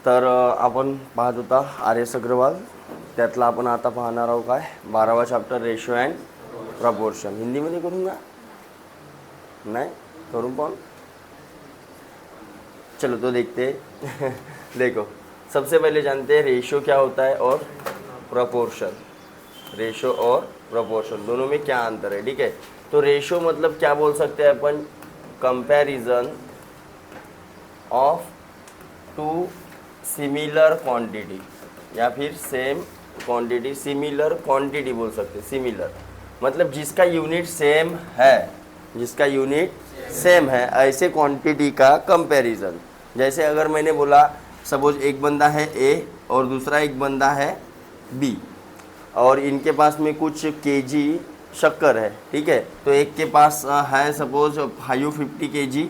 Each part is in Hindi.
तर आपण पाहत होता आर एस अग्रवाल, त्यातला आपण आता पाहणार आहोत काय 12वा चॅप्टर रेशो अँड प्रपोर्शन. हिंदीमध्ये करून का नहीं करूँ कौन. चलो तो देखते हैं. देखो सबसे पहले जानते हैं रेशो क्या होता है और प्रपोर्शन. रेशो और प्रपोर्शन दोनों में क्या अंतर है. ठीक है, तो रेशो मतलब क्या बोल सकते हैं अपन, comparison of two similar quantity या फिर सेम क्वांटिटी. सिमिलर क्वांटिटी बोल सकते हैं. सिमिलर मतलब जिसका यूनिट सेम है, जिसका यूनिट सेम है ऐसे क्वांटिटी का कंपैरिजन. जैसे अगर मैंने बोला सपोज एक बंदा है ए और दूसरा एक बंदा है बी और इनके पास में कुछ केजी शक्कर है. ठीक है, तो एक के पास है सपोज 550 केजी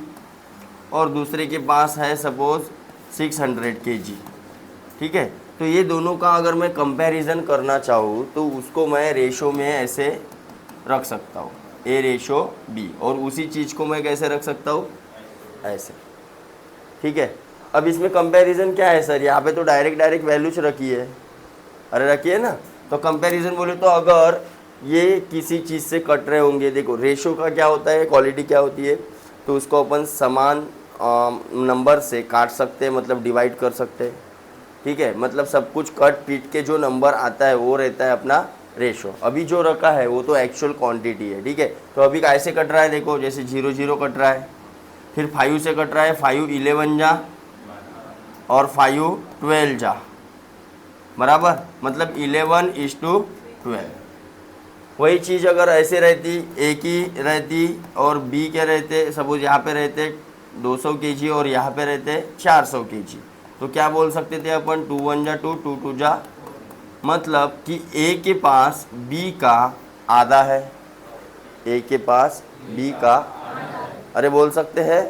और दूसरे के पास है सपोज 600 केजी. ठीक है, तो ये दोनों का अगर मैं कंपैरिजन करना चाहूँ तो उसको मैं रेशो में ऐसे रख सकता हूँ, ए रेशो बी, और उसी चीज़ को मैं कैसे रख सकता हूँ, ऐसे. ठीक है, अब इसमें कंपैरिजन क्या है सर, यहाँ पे तो डायरेक्ट वैल्यूज रखी है. अरे रखी है ना, तो कंपैरिजन बोले तो अगर ये किसी चीज़ से कट रहे होंगे. देखो रेशो का क्या होता है, क्वालिटी क्या होती है, तो उसको अपन समान नंबर से काट सकते हैं, मतलब डिवाइड कर सकते हैं. ठीक है, मतलब सब कुछ कट पीट के जो नंबर आता है वो रहता है अपना रेशो. अभी जो रखा है वो तो एक्चुअल क्वांटिटी है. ठीक है, तो अभी कैसे कट रहा है, देखो जैसे 0 0 कट रहा है, फिर 5 से कट रहा है, 5 11 जा और 5 12 जा, बराबर, मतलब 11:12. वही चीज़ अगर ऐसे रहती, ए की रहती और बी के रहते, सपोज यहाँ पे रहते 200 केजी और यहाँ पे रहते 400 केजी, तो क्या बोल सकते थे अपन, 2 1 जा 2 2 2 जा, मतलब कि ए के पास बी का आधा है. ए के पास बी का, अरे बोल सकते हैं,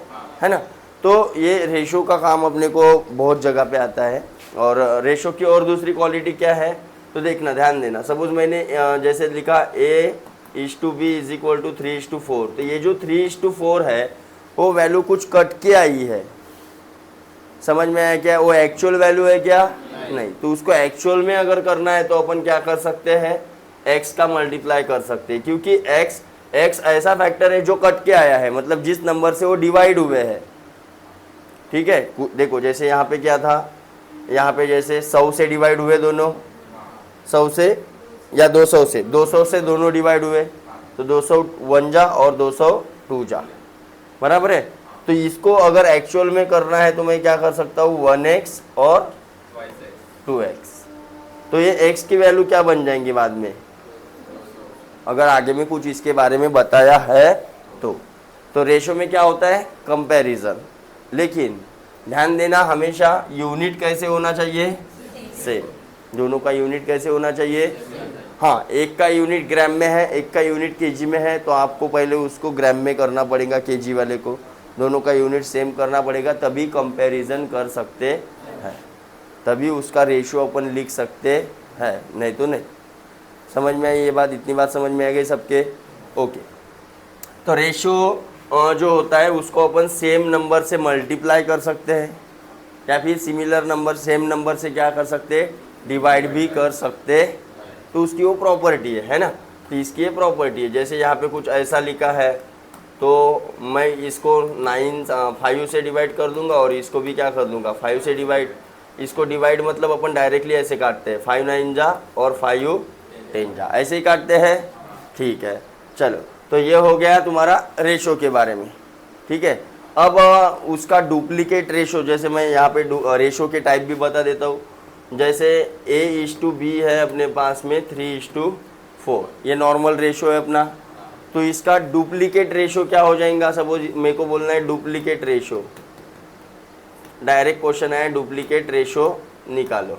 है ना. तो ये रेशो का काम अपने को बहुत जगह पे आता है. और रेशो की और दूसरी क्वालिटी क्या है, तो देखना, ध्यान देना. सपोज मैंने जैसे लिखा A:B = 3:4, तो ये जो 3:4 है वो वैल्यू कुछ कट के आई है. समझ में आया क्या, वो एक्चुअल वैल्यू है क्या, नहीं. तो उसको एक्चुअल में अगर करना है तो अपन क्या कर सकते हैं, x का मल्टीप्लाई कर सकते हैं, क्योंकि x ऐसा फैक्टर है जो कट के आया है, मतलब जिस नंबर से वो डिवाइड हुए हैं. ठीक है, देखो जैसे यहाँ पे क्या था, यहाँ पे जैसे 100 से डिवाइड हुए दोनों, 100 से या 200 से, 200 से दोनों डिवाइड हुए, तो 201 जा और 202 जा, बराबर है. तो इसको अगर एक्चुअल में करना है तो मैं क्या कर सकता हूँ, 1x और 2x. तो ये x की वैल्यू क्या बन जाएंगी बाद में, अगर आगे में कुछ इसके बारे में बताया है तो रेशो में क्या होता है, कंपैरिजन. लेकिन ध्यान देना हमेशा यूनिट कैसे होना चाहिए, सेम. दोनों का यूनिट कैसे होना चाहिए, हाँ, एक का यूनिट ग्राम में है, एक का यूनिट केजी में है, तो आपको पहले उसको ग्राम में करना पड़ेगा, केजी वाले को. दोनों का यूनिट सेम करना पड़ेगा, तभी कंपैरिजन कर सकते हैं, तभी उसका रेशियो अपन लिख सकते हैं, नहीं तो नहीं. समझ में आई ये बात, इतनी बात समझ में आ गई सबके, ओके. तो रेशियो जो होता है उसको अपन सेम नंबर से मल्टीप्लाई कर सकते हैं, या फिर सिमिलर नंबर सेम नंबर से क्या कर सकते हैं, डिवाइड भी कर सकते. तो उसकी वो प्रॉपर्टी है ना. तो इसकी ये प्रॉपर्टी है, जैसे यहाँ पे कुछ ऐसा लिखा है तो मैं इसको 5 से डिवाइड कर दूंगा और इसको भी क्या कर दूंगा, 5 से डिवाइड. इसको डिवाइड मतलब अपन डायरेक्टली ऐसे काटते हैं, 5 9 जा और 5 10 जा, ऐसे ही काटते हैं. ठीक है, चलो, तो ये हो गया तुम्हारा रेशो के बारे में. ठीक है, अब उसका डुप्लीकेट रेशो, जैसे मैं यहाँ पे रेशो के टाइप भी बता देता हूँ. जैसे A:B है अपने पास में 3:4, ये नॉर्मल रेशो है अपना. तो इसका डुप्लीकेट रेशो क्या हो जाएगा, सपोज मेरे को बोलना है डुप्लीकेट रेशो, डायरेक्ट क्वेश्चन है, डुप्लीकेट रेशो निकालो.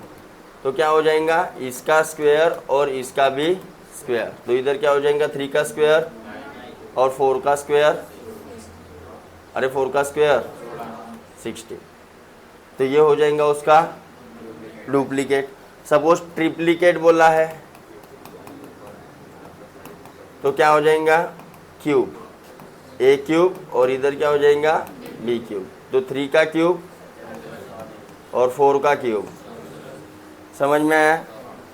तो क्या हो जाएगा, इसका स्क्वायर और इसका भी स्क्वायर, तो इधर क्या हो जाएगा, 3 का स्क्वायर और 4 का स्क्वायर, अरे 4 का स्क्वायर 60. तो ये हो जाएगा उसका डुप्लीकेट. सपोज ट्रिप्लीकेट बोला है तो क्या हो जाएगा, क्यूब, A³ और इधर क्या हो जाएगा, B³. तो 3 का क्यूब और 4 का क्यूब। समझ में आया?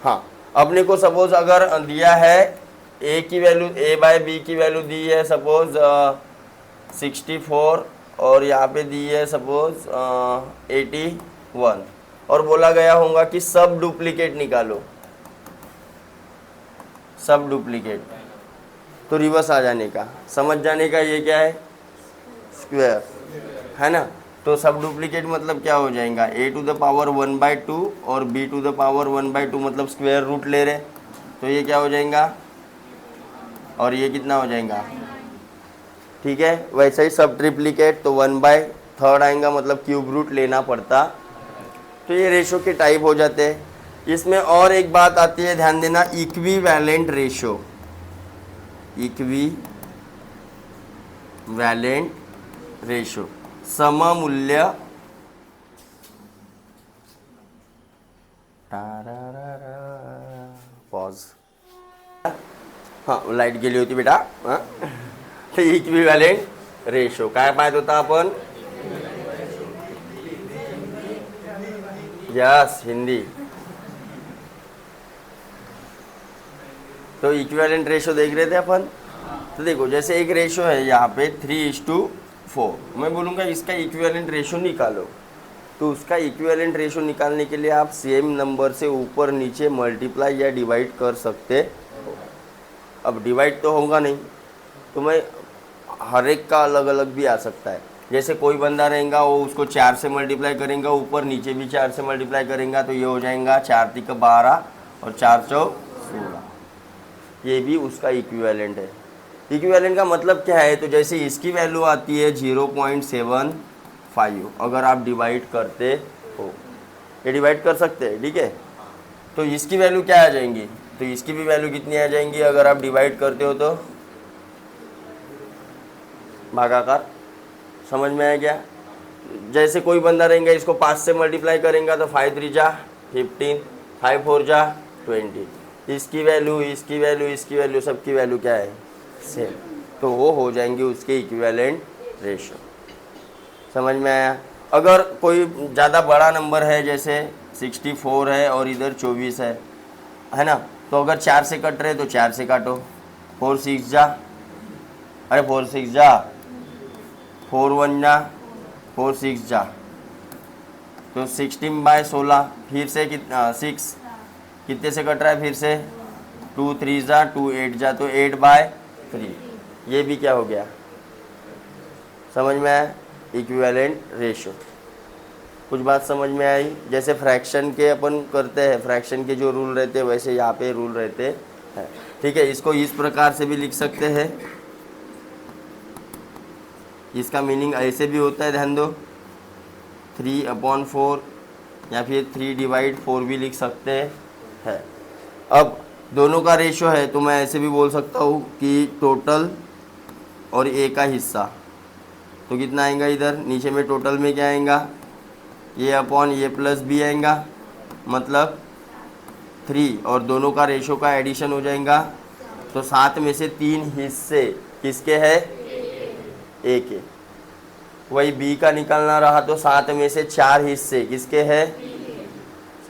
हाँ, अपने को सपोज अगर दिया है ए की वैल्यू, ए बाय बी की वैल्यू दी है सपोज 64 और यहाँ पे दी है सपोज 81 और बोला गया होगा कि सब डुप्लीकेट निकालो, सब डुप्लीकेट, तो रिवर्स आ जाने का, समझ जाने का ये क्या है, स्क्वायर, है ना। तो सब डुप्लीकेट मतलब क्या हो जाएगा, a टू द पावर 1/2 और b टू द पावर 1/2 मतलब स्क्वायर रूट ले रहे, तो ये क्या हो जाएगा और ये कितना हो जाएगा, ठीक है। वैसे ही सब ट्रिप्लीकेट तो 1/3 आएगा मतलब क्यूब रूट लेना पड़ता। तो ये रेशो के टाइप हो जाते हैं। इसमें और एक बात आती है, ध्यान देना, इक्विवेलेंट रेशो, इक्विवेलेंट रेशो, सममूल्य, पॉज, हाँ लाईट गेली होती बेटा, हाँ तो इक्विवेलेंट रेशो काय पाहत होता आपण, यस हिंदी। तो इक्विवेलेंट रेशो देख रहे थे अपन। तो देखो जैसे एक रेशो है यहाँ पे 3:4, मैं बोलूँगा इसका इक्विवेलेंट रेशो निकालो, तो उसका इक्विवेलेंट रेशो निकालने के लिए आप सेम नंबर से ऊपर नीचे मल्टीप्लाई या डिवाइड कर सकते हो। अब डिवाइड तो होगा नहीं, तो मैं हर एक का अलग अलग भी आ सकता है। जैसे कोई बंदा रहेगा वो उसको 4 से मल्टीप्लाई करेगा, ऊपर नीचे भी 4 से मल्टीप्लाई करेगा, तो ये हो जाएगा 4 × 12 और 4 × 16, ये भी उसका इक्विवेलेंट है। इक्विवेलेंट का मतलब क्या है, तो जैसे इसकी वैल्यू आती है 0.75, अगर आप डिवाइड करते हो, ये डिवाइड कर सकते हैं, ठीक है। तो इसकी वैल्यू क्या आ जाएंगी, तो इसकी भी वैल्यू कितनी आ जाएंगी अगर आप डिवाइड करते हो, तो भागाकार। समझ में आया क्या? जैसे कोई बंदा रहेगा इसको 5 से मल्टीप्लाई करेंगे तो 5 × 3 = 15, 5 × 4 = 20, इसकी वैल्यू, इसकी वैल्यू, इसकी वैल्यू, सबकी वैल्यू क्या है, सेम, तो वो हो जाएंगे उसके इक्विवेलेंट रेशो। समझ में आया? अगर कोई ज़्यादा बड़ा नंबर है, जैसे 64 है और इधर 24 है ना, तो अगर 4 से कट रहे तो 4 से काटो, 4 × 6 = 4 × 6 = 4 × 1 = 4 × 6 = तो 16/16, फिर से कितना 6 कितने से कट रहा है, फिर से 2 × 3 = 2 × 8 = तो 8/3, ये भी क्या हो गया, समझ में आया, इक्विवेलेंट रेशो। कुछ बात समझ में आई? जैसे फ्रैक्शन के अपन करते हैं, फ्रैक्शन के जो रूल रहते हैं वैसे यहाँ पे रूल रहते हैं, ठीक है। इसको इस प्रकार से भी लिख सकते हैं, इसका मीनिंग ऐसे भी होता है, ध्यान दो, 3/4 या फिर 3/4 भी लिख सकते हैं। अब दोनों का रेशो है तो मैं ऐसे भी बोल सकता हूँ कि टोटल और ए का हिस्सा, तो कितना आएगा, इधर नीचे में टोटल में क्या आएगा, a/a+b आएगा, मतलब 3, और दोनों का रेशो का एडिशन हो जाएगा, तो 7 में से 3 हिस्से किसके हैं, ए के। वही बी का निकालना रहा तो 7 में से 4 हिस्से किसके हैं,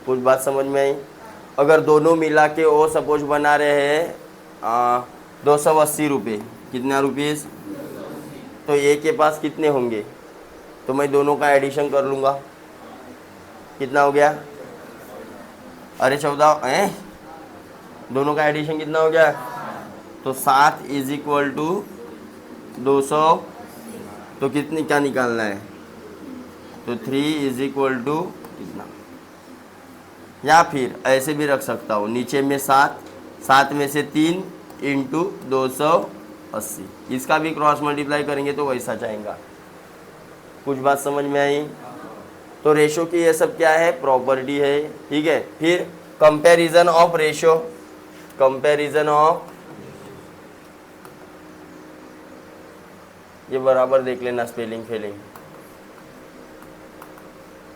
कुछ बात समझ में आई? अगर दोनों मिला के वो सपोज बना रहे हैं 280 रुपये, कितना रुपीज़, तो ए के पास कितने होंगे, तो मैं दोनों का एडिशन कर लूँगा, कितना हो गया, अरे 14, दोनों का एडिशन कितना हो गया, तो 7 = 200, तो कितनी क्या निकालना है, तो 3 = कितना, या फिर ऐसे भी रख सकता हूँ, नीचे में 7 में से 3 × 280, इसका भी क्रॉस मल्टीप्लाई करेंगे तो वैसा जाएगा। कुछ बात समझ में आई? तो रेशो की ये सब क्या है, प्रॉपर्टी है, ठीक है। फिर comparison of ratio, comparison of, ये बराबर देख लेना स्पेलिंग फेलिंग,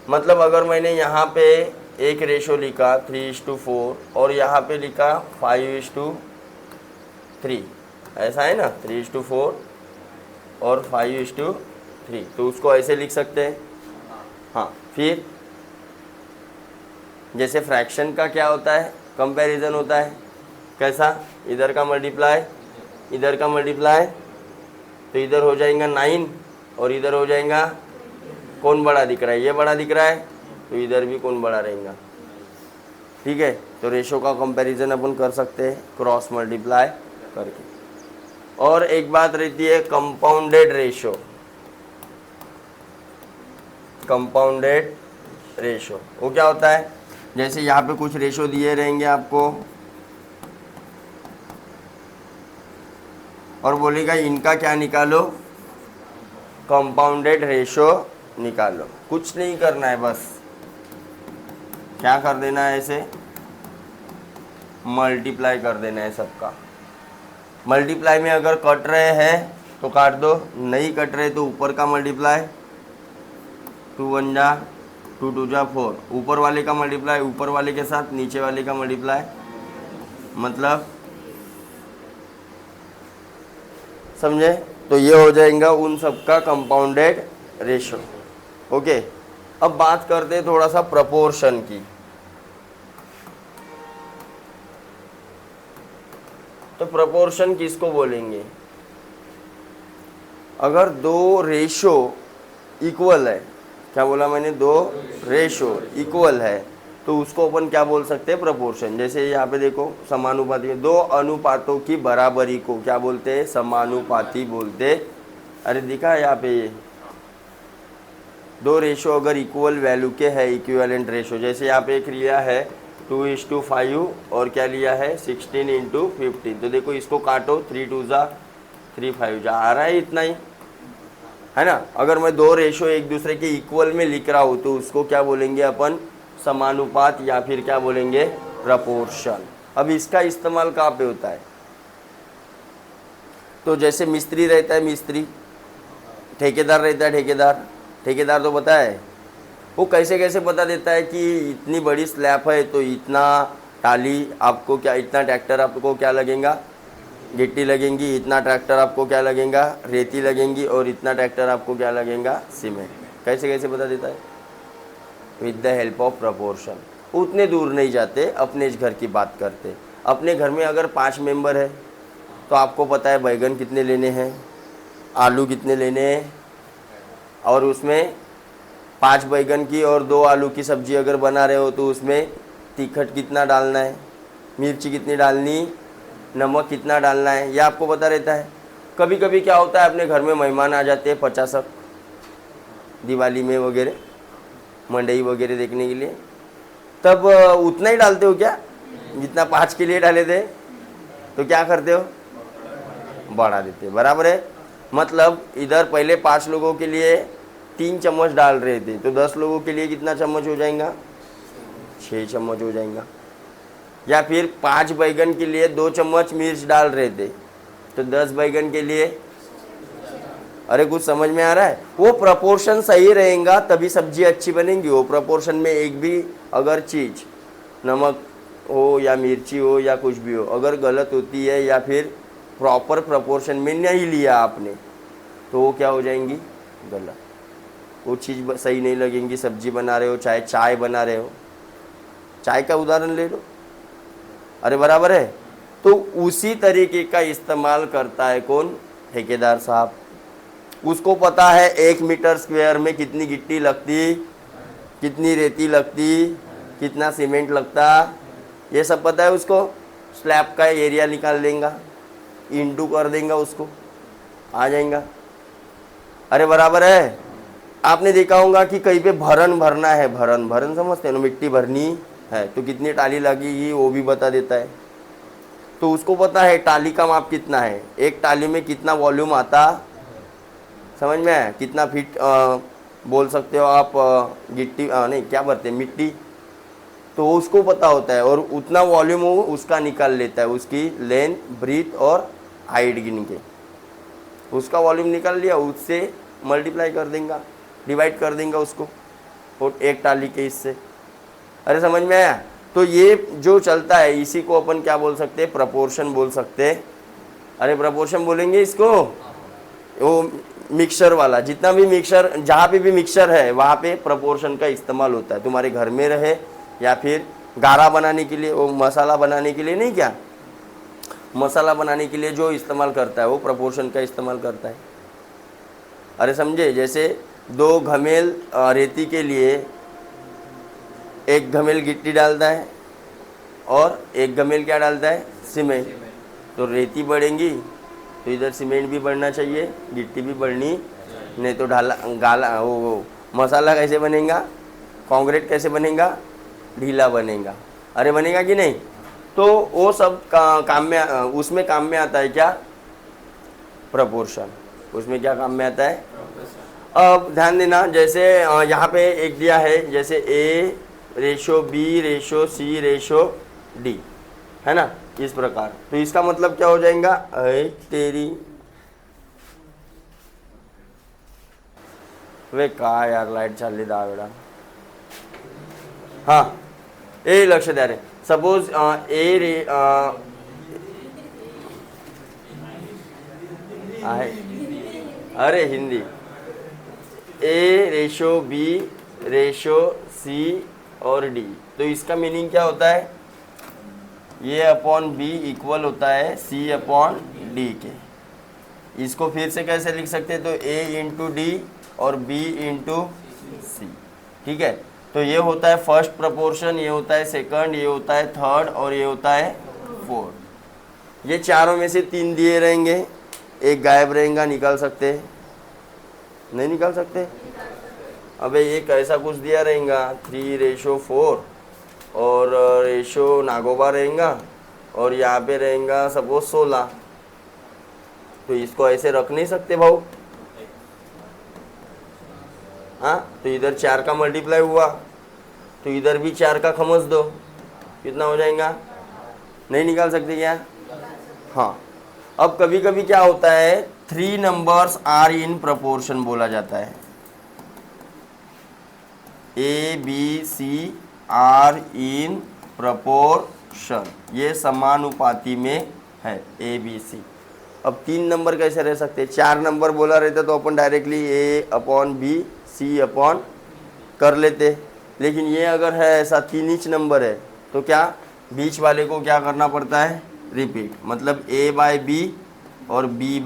मतलब अगर मैंने यहाँ पे एक रेशो लिखा 3:4 और यहाँ पे लिखा 5:3, ऐसा है ना, 3:4 और 5:3, तो उसको ऐसे लिख सकते हैं। हाँ, फिर जैसे फ्रैक्शन का क्या होता है, कंपैरिजन होता है, कैसा, इधर का मल्टीप्लाई इधर का मल्टीप्लाई, तो इधर हो जाएगा 9 और इधर हो जाएगा, कौन बड़ा दिख रहा है, ये बड़ा दिख रहा है, तो इधर भी कौन बड़ा रहेगा, ठीक है। तो रेशो का कंपैरिजन अपन कर सकते हैं क्रॉस मल्टीप्लाई करके। और एक बात रहती है कंपाउंडेड रेशो, कंपाउंडेड रेशो वो क्या होता है, जैसे यहाँ पे कुछ रेशो दिए रहेंगे आपको और बोलेगा इनका क्या निकालो, कंपाउंडेड रेशो निकालो। कुछ नहीं करना है, बस क्या कर देना है, ऐसे मल्टीप्लाई कर देना है सबका। मल्टीप्लाई में अगर कट रहे हैं तो काट दो, नहीं कट रहे तो ऊपर का मल्टीप्लाई, 2 1 जा 2 2 जा 4, ऊपर वाले का मल्टीप्लाई ऊपर वाले के साथ, नीचे वाले का मल्टीप्लाई, मतलब समझे। तो ये हो जाएगा उन सब का कंपाउंडेड रेशो। ओके, अब बात करते हैं थोड़ा सा प्रपोर्शन की। तो प्रपोर्शन किसको बोलेंगे, अगर दो रेशो इक्वल है, क्या बोला मैंने, दो रेशो इक्वल है तो उसको अपन क्या बोल सकते हैं, प्रपोर्शन। जैसे यहाँ पे देखो समानुपाती, दो अनुपातों की बराबरी को क्या बोलते हैं, समानुपाती बोलते। अरे दिखा यहाँ पे, ये दो रेशो अगर इक्वल वैल्यू के है, इक्विवेलेंट रेशो, जैसे यहाँ पे एक लिया है 2:5 और क्या लिया है 16:15। तो देखो इसको काटो, 3 2 जा 3 5 जा, आ रहा है इतना ही, है ना। अगर मैं दो रेशो एक दूसरे के इक्वल में लिख रहा हूँ तो उसको क्या बोलेंगे अपन, समानुपात या फिर क्या बोलेंगे, प्रपोर्शन। अब इसका इस्तेमाल कहाँ पे होता है, तो जैसे मिस्त्री रहता है मिस्त्री, ठेकेदार रहता है ठेकेदार, ठेकेदार तो पता है वो कैसे कैसे बता देता है कि इतनी बड़ी स्लैब है तो इतना टाली आपको क्या, इतना ट्रैक्टर आपको क्या लगेगा, गिट्टी लगेंगी, इतना ट्रैक्टर आपको क्या लगेगा, रेती लगेंगी, और इतना ट्रैक्टर आपको क्या लगेगा, सीमेंट। कैसे कैसे बता देता है, with the help of proportion. उतने दूर नहीं जाते, अपने घर की बात करते। अपने घर में अगर 5 मेंबर है तो आपको पता है बैगन कितने लेने हैं, आलू कितने लेने हैं, और उसमें 5 बैगन की और 2 आलू की सब्जी अगर बना रहे हो तो उसमें तीखट कितना डालना है, मिर्ची कितनी डालनी, नमक कितना डालना है, यह आपको पता रहता है। कभी कभी क्या होता है, अपने घर में मेहमान आ जाते हैं 50, दिवाली में वगैरह, मंडई वगैरह देखने के लिए, तब उतना ही डालते हो क्या, जितना 5 के लिए डाले थे, तो क्या करते हो, बढ़ा देते, बराबर है। मतलब इधर पहले 5 लोगों के लिए 3 चम्मच डाल रहे थे, तो 10 लोगों के लिए कितना चम्मच हो जाएगा, 6 चम्मच हो जाएगा। या फिर 5 बैगन के लिए 2 चम्मच मिर्च डाल रहे थे, तो 10 बैगन के लिए, अरे कुछ समझ में आ रहा है, वो प्रपोर्शन सही रहेगा तभी सब्जी अच्छी बनेगी। वो प्रपोर्शन में एक भी अगर चीज़, नमक हो या मिर्ची हो या कुछ भी हो, अगर गलत होती है या फिर प्रॉपर प्रपोर्शन में नहीं लिया आपने, तो वो क्या हो जाएंगी, गलत, वो चीज़ सही नहीं लगेंगी। सब्जी बना रहे हो, चाहे चाय बना रहे हो, चाय का उदाहरण ले लो, अरे बराबर है। तो उसी तरीके का इस्तेमाल करता है कौन, ठेकेदार साहब। उसको पता है 1 मीटर स्क्वायर में कितनी गिट्टी लगती, कितनी रेती लगती, कितना सीमेंट लगता, ये सब पता है उसको। स्लैब का एरिया निकाल देगा, इंटू कर देगा, उसको आ जाएगा, अरे बराबर है। आपने देखा होगा कि कहीं पे भरन भरना है, भरन भरन समझते हैं ना, मिट्टी भरनी है तो कितनी टाली लगेगी वो भी बता देता है। तो उसको पता है टाली का माप कितना है, एक टाली में कितना वॉल्यूम आता, समझ में आया, कितना फीट बोल सकते हो आप, गिट्टी नहीं क्या भरते हैं, मिट्टी, तो उसको पता होता है। और उतना वॉल्यूम वो उसका निकाल लेता है, उसकी लेंथ, ब्रीथ और हाइट गिन के उसका वॉल्यूम निकाल लिया, उससे मल्टीप्लाई कर देंगे, डिवाइड कर देंगे उसको, और एक टाली के इससे, अरे समझ में आया। तो ये जो चलता है इसी को अपन क्या बोल सकते हैं, प्रपोर्शन बोल सकते हैं। अरे प्रपोर्शन बोलेंगे इसको, वो मिक्सर वाला, जितना भी मिक्सर, जहाँ पे भी मिक्सर है वहाँ पे प्रपोर्शन का इस्तेमाल होता है। तुम्हारे घर में रहे या फिर गाढ़ा बनाने के लिए, वो मसाला बनाने के लिए नहीं, क्या मसाला बनाने के लिए जो इस्तेमाल करता है वो प्रोपोर्शन का इस्तेमाल करता है। अरे समझे, जैसे 2 घमेल रेती के लिए 1 घमेल गिट्टी डालता है और 1 घमेल क्या डालता है, सीमेंट। तो रेती बढ़ेंगी तो इधर सीमेंट भी बढ़ना चाहिए, गिट्टी भी बढ़नी, नहीं तो ढाला गाला वो मसाला कैसे बनेगा, कंक्रीट कैसे बनेगा, ढीला बनेगा। अरे बनेगा कि नहीं। तो वो सब काम में उसमें काम में आता है क्या, प्रोपोर्शन। उसमें क्या काम में आता है। अब ध्यान देना, जैसे यहाँ पे एक दिया है, जैसे A/B/C/D है ना, इस प्रकार। तो इसका मतलब क्या हो जाएगा, तेरी वे का यार लाईट चालली 10 वेळा। हाँ ए लक्ष द्या रे, सपोज आहे, अरे हिंदी, A/B/C और D। तो इसका मीनिंग क्या होता है, ये अपॉन B इक्वल होता है C/D के। इसको फिर से कैसे लिख सकते हैं, तो A/D और B/C, ठीक है। तो ये होता है फर्स्ट प्रोपोर्शन, ये होता है सेकंड, ये होता है थर्ड और ये होता है फोर्थ। ये चारों में से 3 दिए रहेंगे, एक गायब रहेगा, निकाल सकते नहीं, निकाल सकते। अबे ये कैसा कुछ दिया रहेगा 3/4 और रेशो नागोबा रहेगा और यहाँ पे रहेगा सपोज 16। तो इसको ऐसे रख नहीं सकते भाऊ। हाँ, तो इधर 4 का मल्टीप्लाई हुआ तो इधर भी 4 का खमस दो, कितना हो जाएगा, नहीं निकाल सकते क्या। हाँ, अब कभी कभी क्या होता है 3 नंबर्स आर इन प्रोपोर्शन बोला जाता है। A/B/C आर इन प्रोपोर्शन, ये समानुपाती में है A/B/C। अब 3 नंबर कैसे रह सकते, 4 नंबर बोला रहता तो अपन डायरेक्टली A/B/C कर लेते, लेकिन ये अगर है ऐसा 3 नंबर है तो क्या बीच वाले को क्या करना पड़ता है, रिपीट, मतलब A/B और B/,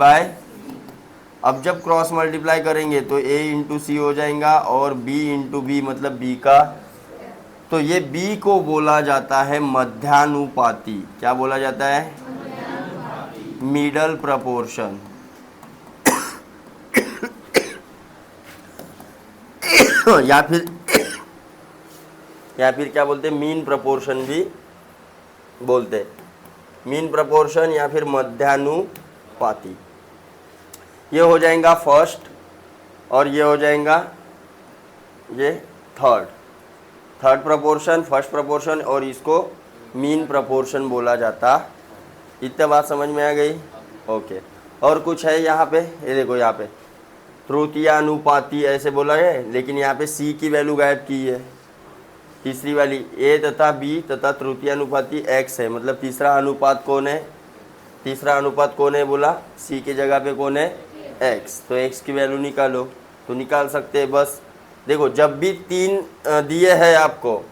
अब जब क्रॉस मल्टीप्लाई करेंगे तो A/C हो जाएगा और B/B मतलब B का। तो ये B को बोला जाता है मध्यानुपाती। क्या बोला जाता है, मिडल प्रपोर्शन। या फिर क्या बोलते हैं, मीन प्रपोर्शन भी बोलते हैं, मीन प्रपोर्शन या फिर मध्यानुपाती। ये हो जाएगा फर्स्ट और ये हो जाएगा ये थर्ड प्रपोर्शन, फर्स्ट प्रपोर्शन, और इसको मीन प्रपोर्शन बोला जाता। इतना बात समझ में आ गई, ओके। और कुछ है यहाँ पे, ये देखो यहाँ पे तृतीयानुपाती ऐसे बोला है, लेकिन यहाँ पे C की वैल्यू गायब की है। तीसरी वाली A तथा B तथा तृतीयानुपाती X है, मतलब तीसरा अनुपात कौन है, तीसरा अनुपात कौन है बोला, C की जगह पे कौन है, X। तो X की वैल्यू निकालो, तो निकाल सकते हैं। बस देखो, जब भी 3 दिए हैं आपको,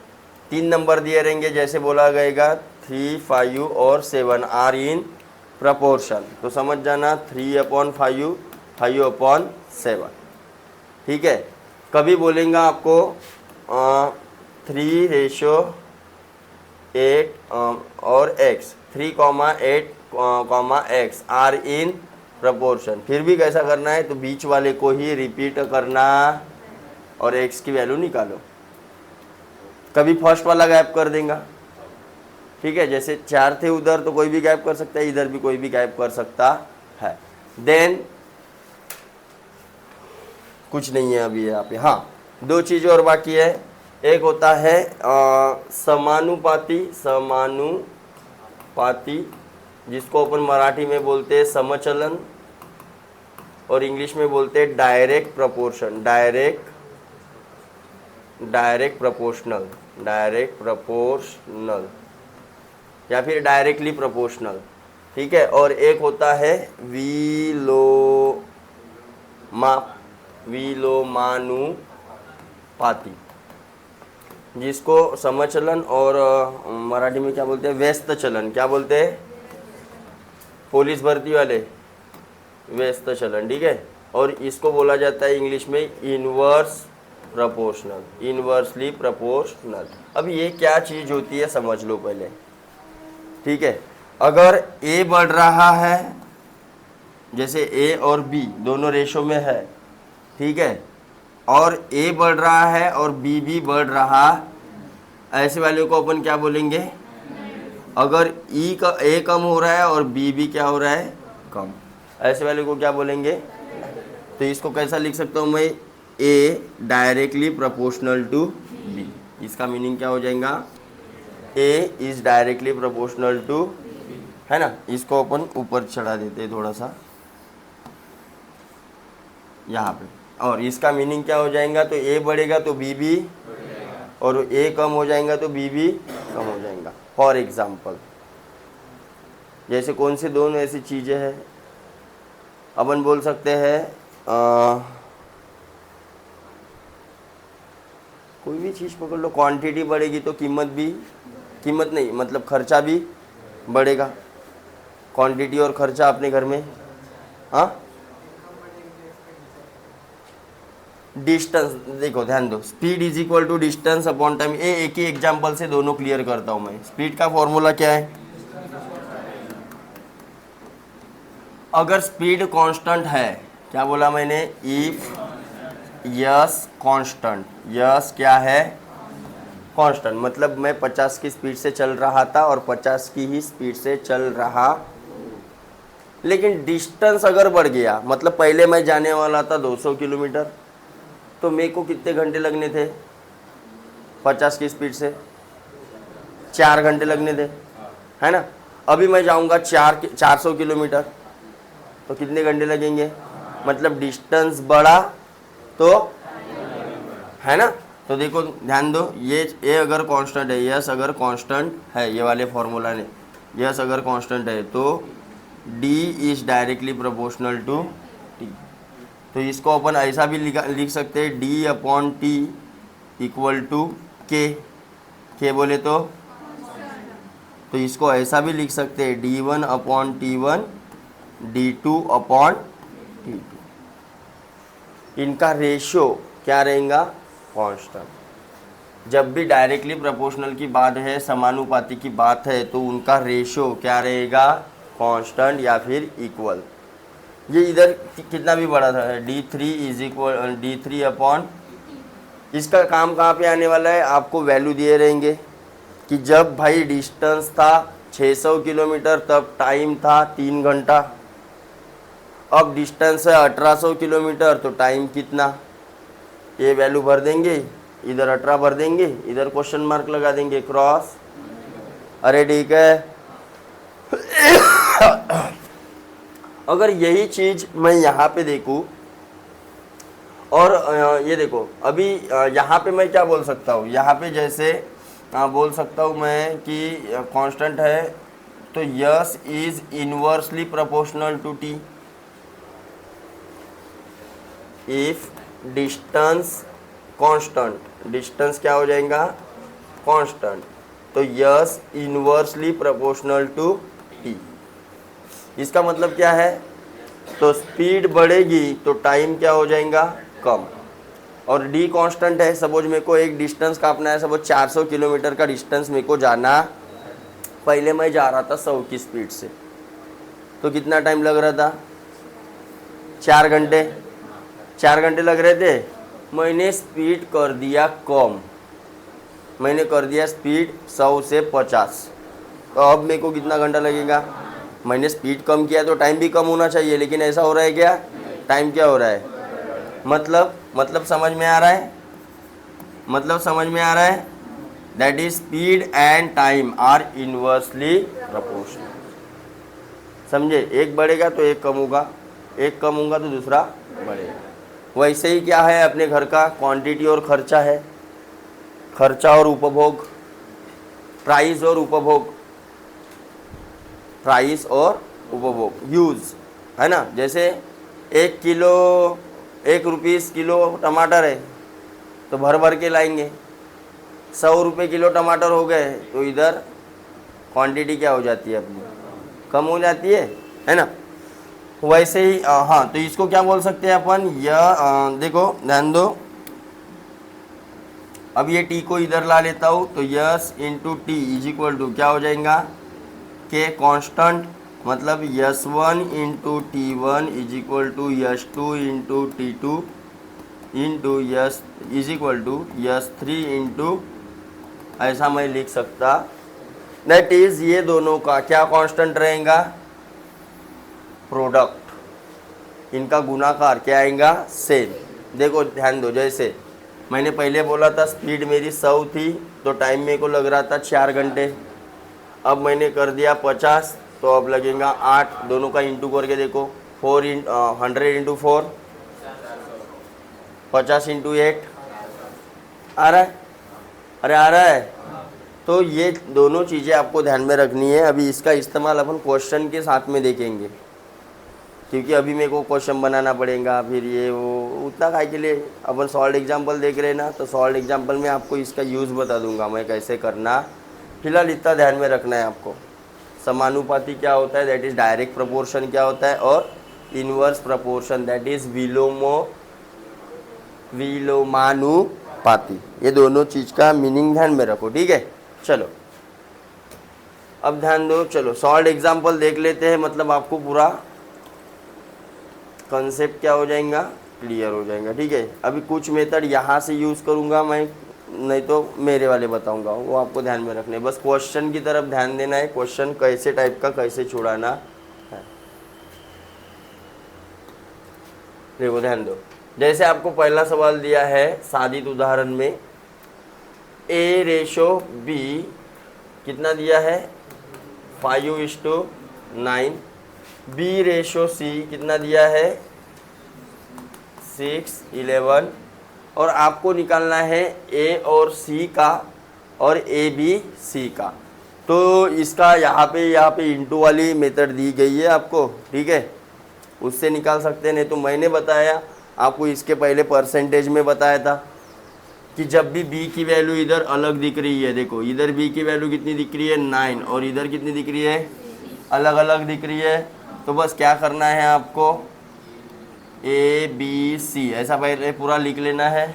3 नंबर दिए रहेंगे, जैसे बोला गएगा 3, 5 और 7 आर इन प्रपोर्शन, तो समझ जाना 3/5, 5/7, ठीक है। कभी बोलेंगे आपको 3/8 और X, 3,8, X are in proportion. फिर भी कैसा करना है, तो बीच वाले को ही रिपीट करना और X की वैल्यू निकालो। कभी फर्स्ट वाला गायब कर देगा, ठीक है, जैसे 4 थे उधर तो कोई भी गायब कर सकता है, इधर भी कोई भी गायब कर सकता है। देन कुछ नहीं है अभी यहाँ पे। हाँ, 2 चीज़ और बाकी है। एक होता है समानुपाती, जिसको अपन मराठी में बोलते हैं समचलन और इंग्लिश में बोलते हैं डायरेक्ट प्रपोर्शन, डायरेक्ट प्रोपोर्शनल या फिर डायरेक्टली प्रोपोर्शनल, ठीक है। और एक होता है विलोमानुपाती। जिसको समचलन और मराठी में क्या बोलते हैं, व्यस्त चलन, क्या बोलते हैं, पुलिस भर्ती वाले व्यस्त चलन, ठीक है। और इसको बोला जाता है इंग्लिश में इनवर्स प्रोपोर्शनल, इनवर्सली प्रोपोर्शनल। अब ये क्या चीज़ होती है समझ लो पहले, ठीक है। अगर ए बढ़ रहा है, जैसे ए और बी दोनों रेशो में है, ठीक है, और ए बढ़ रहा है और बी भी बढ़ रहा, ऐसे वाले को अपन क्या बोलेंगे, अगर ई का ए कम हो रहा है और बी भी क्या हो रहा है, कम, ऐसे वाले को क्या बोलेंगे। तो इसको कैसा लिख सकता हूँ मैं, ए डायरेक्टली प्रोपोर्शनल टू बी। इसका मीनिंग क्या हो जाएगा, ए इज डायरेक्टली प्रोपोर्शनल टू, है ना। इसको अपन ऊपर चढ़ा देते हैं थोड़ा सा यहाँ पे, और इसका मीनिंग क्या हो जाएगा, तो ए बढ़ेगा तो बी भी, और ए कम हो जाएगा तो बी भी कम हो जाएगा। फॉर एग्जाम्पल, जैसे कौन से दोनों ऐसी चीज़ें हैं, अपन बोल सकते हैं कोई भी चीज़ पकड़ लो, क्वांटिटी बढ़ेगी तो कीमत भी, कीमत नहीं मतलब खर्चा भी बढ़ेगा। क्वांटिटी और खर्चा अपने घर में, हाँ, डिस्टेंस देखो, ध्यान दो, speed is equal to distance upon time. ये एक ही एग्जांपल से दोनों क्लियर करता हूं मैं। स्पीड का फॉर्मूला क्या है, अगर स्पीड कांस्टेंट है, क्या बोला मैंने, इफ यस कांस्टेंट, यस क्या है, कांस्टेंट, मतलब मैं 50 की स्पीड से चल रहा था और 50 की ही स्पीड से चल रहा, लेकिन डिस्टेंस अगर बढ़ गया, मतलब पहले मैं जाने वाला था 200 किलोमीटर, तो मेरे को कितने घंटे लगने थे, 50 की स्पीड से 4 घंटे लगने थे, है ना। अभी मैं जाऊंगा 400 किलोमीटर, तो कितने घंटे लगेंगे, मतलब डिस्टेंस बढ़ा तो, है ना। तो देखो ध्यान दो, ये अगर कांस्टेंट है, यस अगर कांस्टेंट है, ये वाले फॉर्मूला ने, यस अगर कांस्टेंट है तो D is directly proportional to T. तो इसको अपन ऐसा भी लिख सकते हैं, D upon T equal to K बोले तो इसको ऐसा भी लिख सकते हैं, D one upon T one, D two upon T two. इनका रेशियो क्या रहेगा, कांस्टेंट। जब भी डायरेक्टली प्रोपोर्शनल की बात है, समानुपाती की बात है, तो उनका रेशियो क्या रहेगा, कांस्टेंट या फिर इक्वल। ये इधर कितना भी बड़ा था, D3 is equal D3 upon, इसका काम कहाँ पे आने वाला है, आपको वैल्यू दिए रहेंगे कि जब भाई डिस्टेंस था 600 किलोमीटर तब टाइम था 3 घंटा, अब डिस्टेंस है 1800 किलोमीटर तो टाइम कितना, ये वैल्यू भर देंगे, इधर 18 भर देंगे, इधर क्वेश्चन मार्क लगा देंगे, क्रॉस। अरे ठीक है। अगर यही चीज़ मैं यहाँ पे देखूँ, और ये देखो अभी यहाँ पे मैं क्या बोल सकता हूँ, यहाँ पे जैसे बोल सकता हूँ मैं कि कांस्टेंट है तो S is inversely proportional to T. If distance constant, distance क्या हो जाएगा, कांस्टेंट, तो S inversely proportional to T. इसका मतलब क्या है, तो स्पीड बढ़ेगी तो टाइम क्या हो जाएगा, कम। और डी कांस्टेंट है, सपोज मेरे को एक डिस्टेंस काटना है, सपोज 400 किलोमीटर का डिस्टेंस मेरे को जाना, पहले मैं जा रहा था 100 की स्पीड से, तो कितना टाइम लग रहा था, 4 घंटे, 4 घंटे लग रहे थे। मैंने स्पीड कर दिया कम, मैंने कर दिया स्पीड 100 से 50, तो अब मेरे को कितना घंटा लगेगा, मैंने स्पीड कम किया तो टाइम भी कम होना चाहिए, लेकिन ऐसा हो रहा है क्या, टाइम क्या हो रहा है, मतलब समझ में आ रहा है, मतलब समझ में आ रहा है, that is speed and time are inversely proportional. समझे, एक बढ़ेगा तो एक कम होगा, एक कम होगा तो दूसरा बढ़ेगा। वैसे ही क्या है अपने घर का, क्वांटिटी और खर्चा है, खर्चा और उपभोग, प्राइस और उपभोग, प्राइस और उपभोग, यूज़, है ना। जैसे 1 रुपीस किलो टमाटर है तो भर भर के लाएंगे, 100 रुपये किलो टमाटर हो गए, तो इधर क्वांटिटी क्या हो जाती है अपनी, कम हो जाती है ना। वैसे ही हाँ, तो इसको क्या बोल सकते हैं अपन, यह देखो ध्यान दो, अब ये टी को इधर ला लेता हूँ, तो S into T is equal to क्या हो जाएगा, के कांस्टेंट, मतलब S one into T one is equal to S two into T two into S is equal to S three into, ऐसा मैं लिख सकता। दैट इज ये दोनों का क्या कांस्टेंट रहेगा, प्रोडक्ट, इनका गुणाकार क्या आएगा, सेम। देखो ध्यान दो, जैसे मैंने पहले बोला था स्पीड मेरी 100 थी, तो टाइम मेरे को लग रहा था 4 घंटे, अब मैंने कर दिया 50, तो अब लगेगा 8, दोनों का इंटू करके देखो, 100 इंटू 4, 50 इंटू 8 आ रहा है, अरे आ रहा है। तो ये दोनों चीज़ें आपको ध्यान में रखनी है। अभी इसका इस्तेमाल अपन क्वेश्चन के साथ में देखेंगे, क्योंकि अभी मेरे को क्वेश्चन बनाना पड़ेगा, फिर ये वो उतना काय के लिए, अपन सॉल्व एग्जाम्पल देख रहे हैं ना, तो सॉल्व एग्जाम्पल में आपको इसका यूज़ बता दूंगा मैं कैसे करना। फिलहाल इतना ध्यान में रखना है आपको, समानुपाती क्या होता है, दैट इज़ डायरेक्ट प्रपोर्शन क्या होता है, और इनवर्स प्रपोर्शन दैट इज़ विलोमानुपाती। ये दोनों चीज़ का मीनिंग ध्यान में रखो, ठीक है। चलो अब ध्यान दो, चलो सॉल्व एग्जाम्पल देख लेते हैं, मतलब आपको पूरा कंसेप्ट क्या हो जाएगा, क्लियर हो जाएगा, ठीक है। अभी कुछ मेथड यहाँ से यूज़ करूँगा मैं, नहीं तो मेरे वाले बताऊँगा, वो आपको ध्यान में रखने, बस क्वेश्चन की तरफ ध्यान देना है, क्वेश्चन कैसे टाइप का कैसे छुड़ाना है। देखो ध्यान दो, जैसे आपको पहला सवाल दिया है सादित उदाहरण में, A रेशो B कितना दिया है, 5:9, B रेशो C कितना दिया है, 6:11, और आपको निकालना है A और C का और A B C का। तो इसका यहाँ पे इंटू वाली मेथड दी गई है आपको, ठीक है, उससे निकाल सकते हैं। नहीं तो मैंने बताया आपको, इसके पहले परसेंटेज में बताया था कि जब भी B की वैल्यू इधर अलग दिख रही है, देखो इधर B की वैल्यू कितनी दिख रही है, 9, और इधर कितनी दिख रही है, अलग अलग दिख रही है, तो बस क्या करना है आपको, A B C ऐसा पहले पूरा लिख लेना है,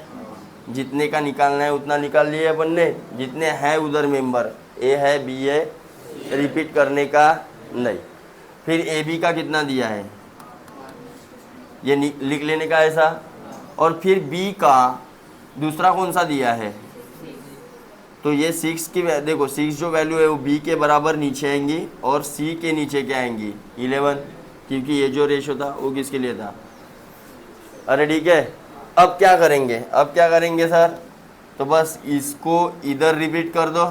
जितने का निकालना है उतना निकाल लिए अपन ने, जितने हैं उधर मेंबर, A है B है, रिपीट करने का नहीं। फिर A B का कितना दिया है ये लिख लेने का ऐसा, और फिर B का दूसरा कौन सा दिया है, तो ये 6 की देखो 6 जो वैल्यू है वो B के बराबर नीचे आएंगी, और C के नीचे क्या आएंगी, 11, क्योंकि ये जो रेशो था वो किसके लिए था, अरे ठीक है। अब क्या करेंगे सर, तो बस इसको इधर रिपीट कर दो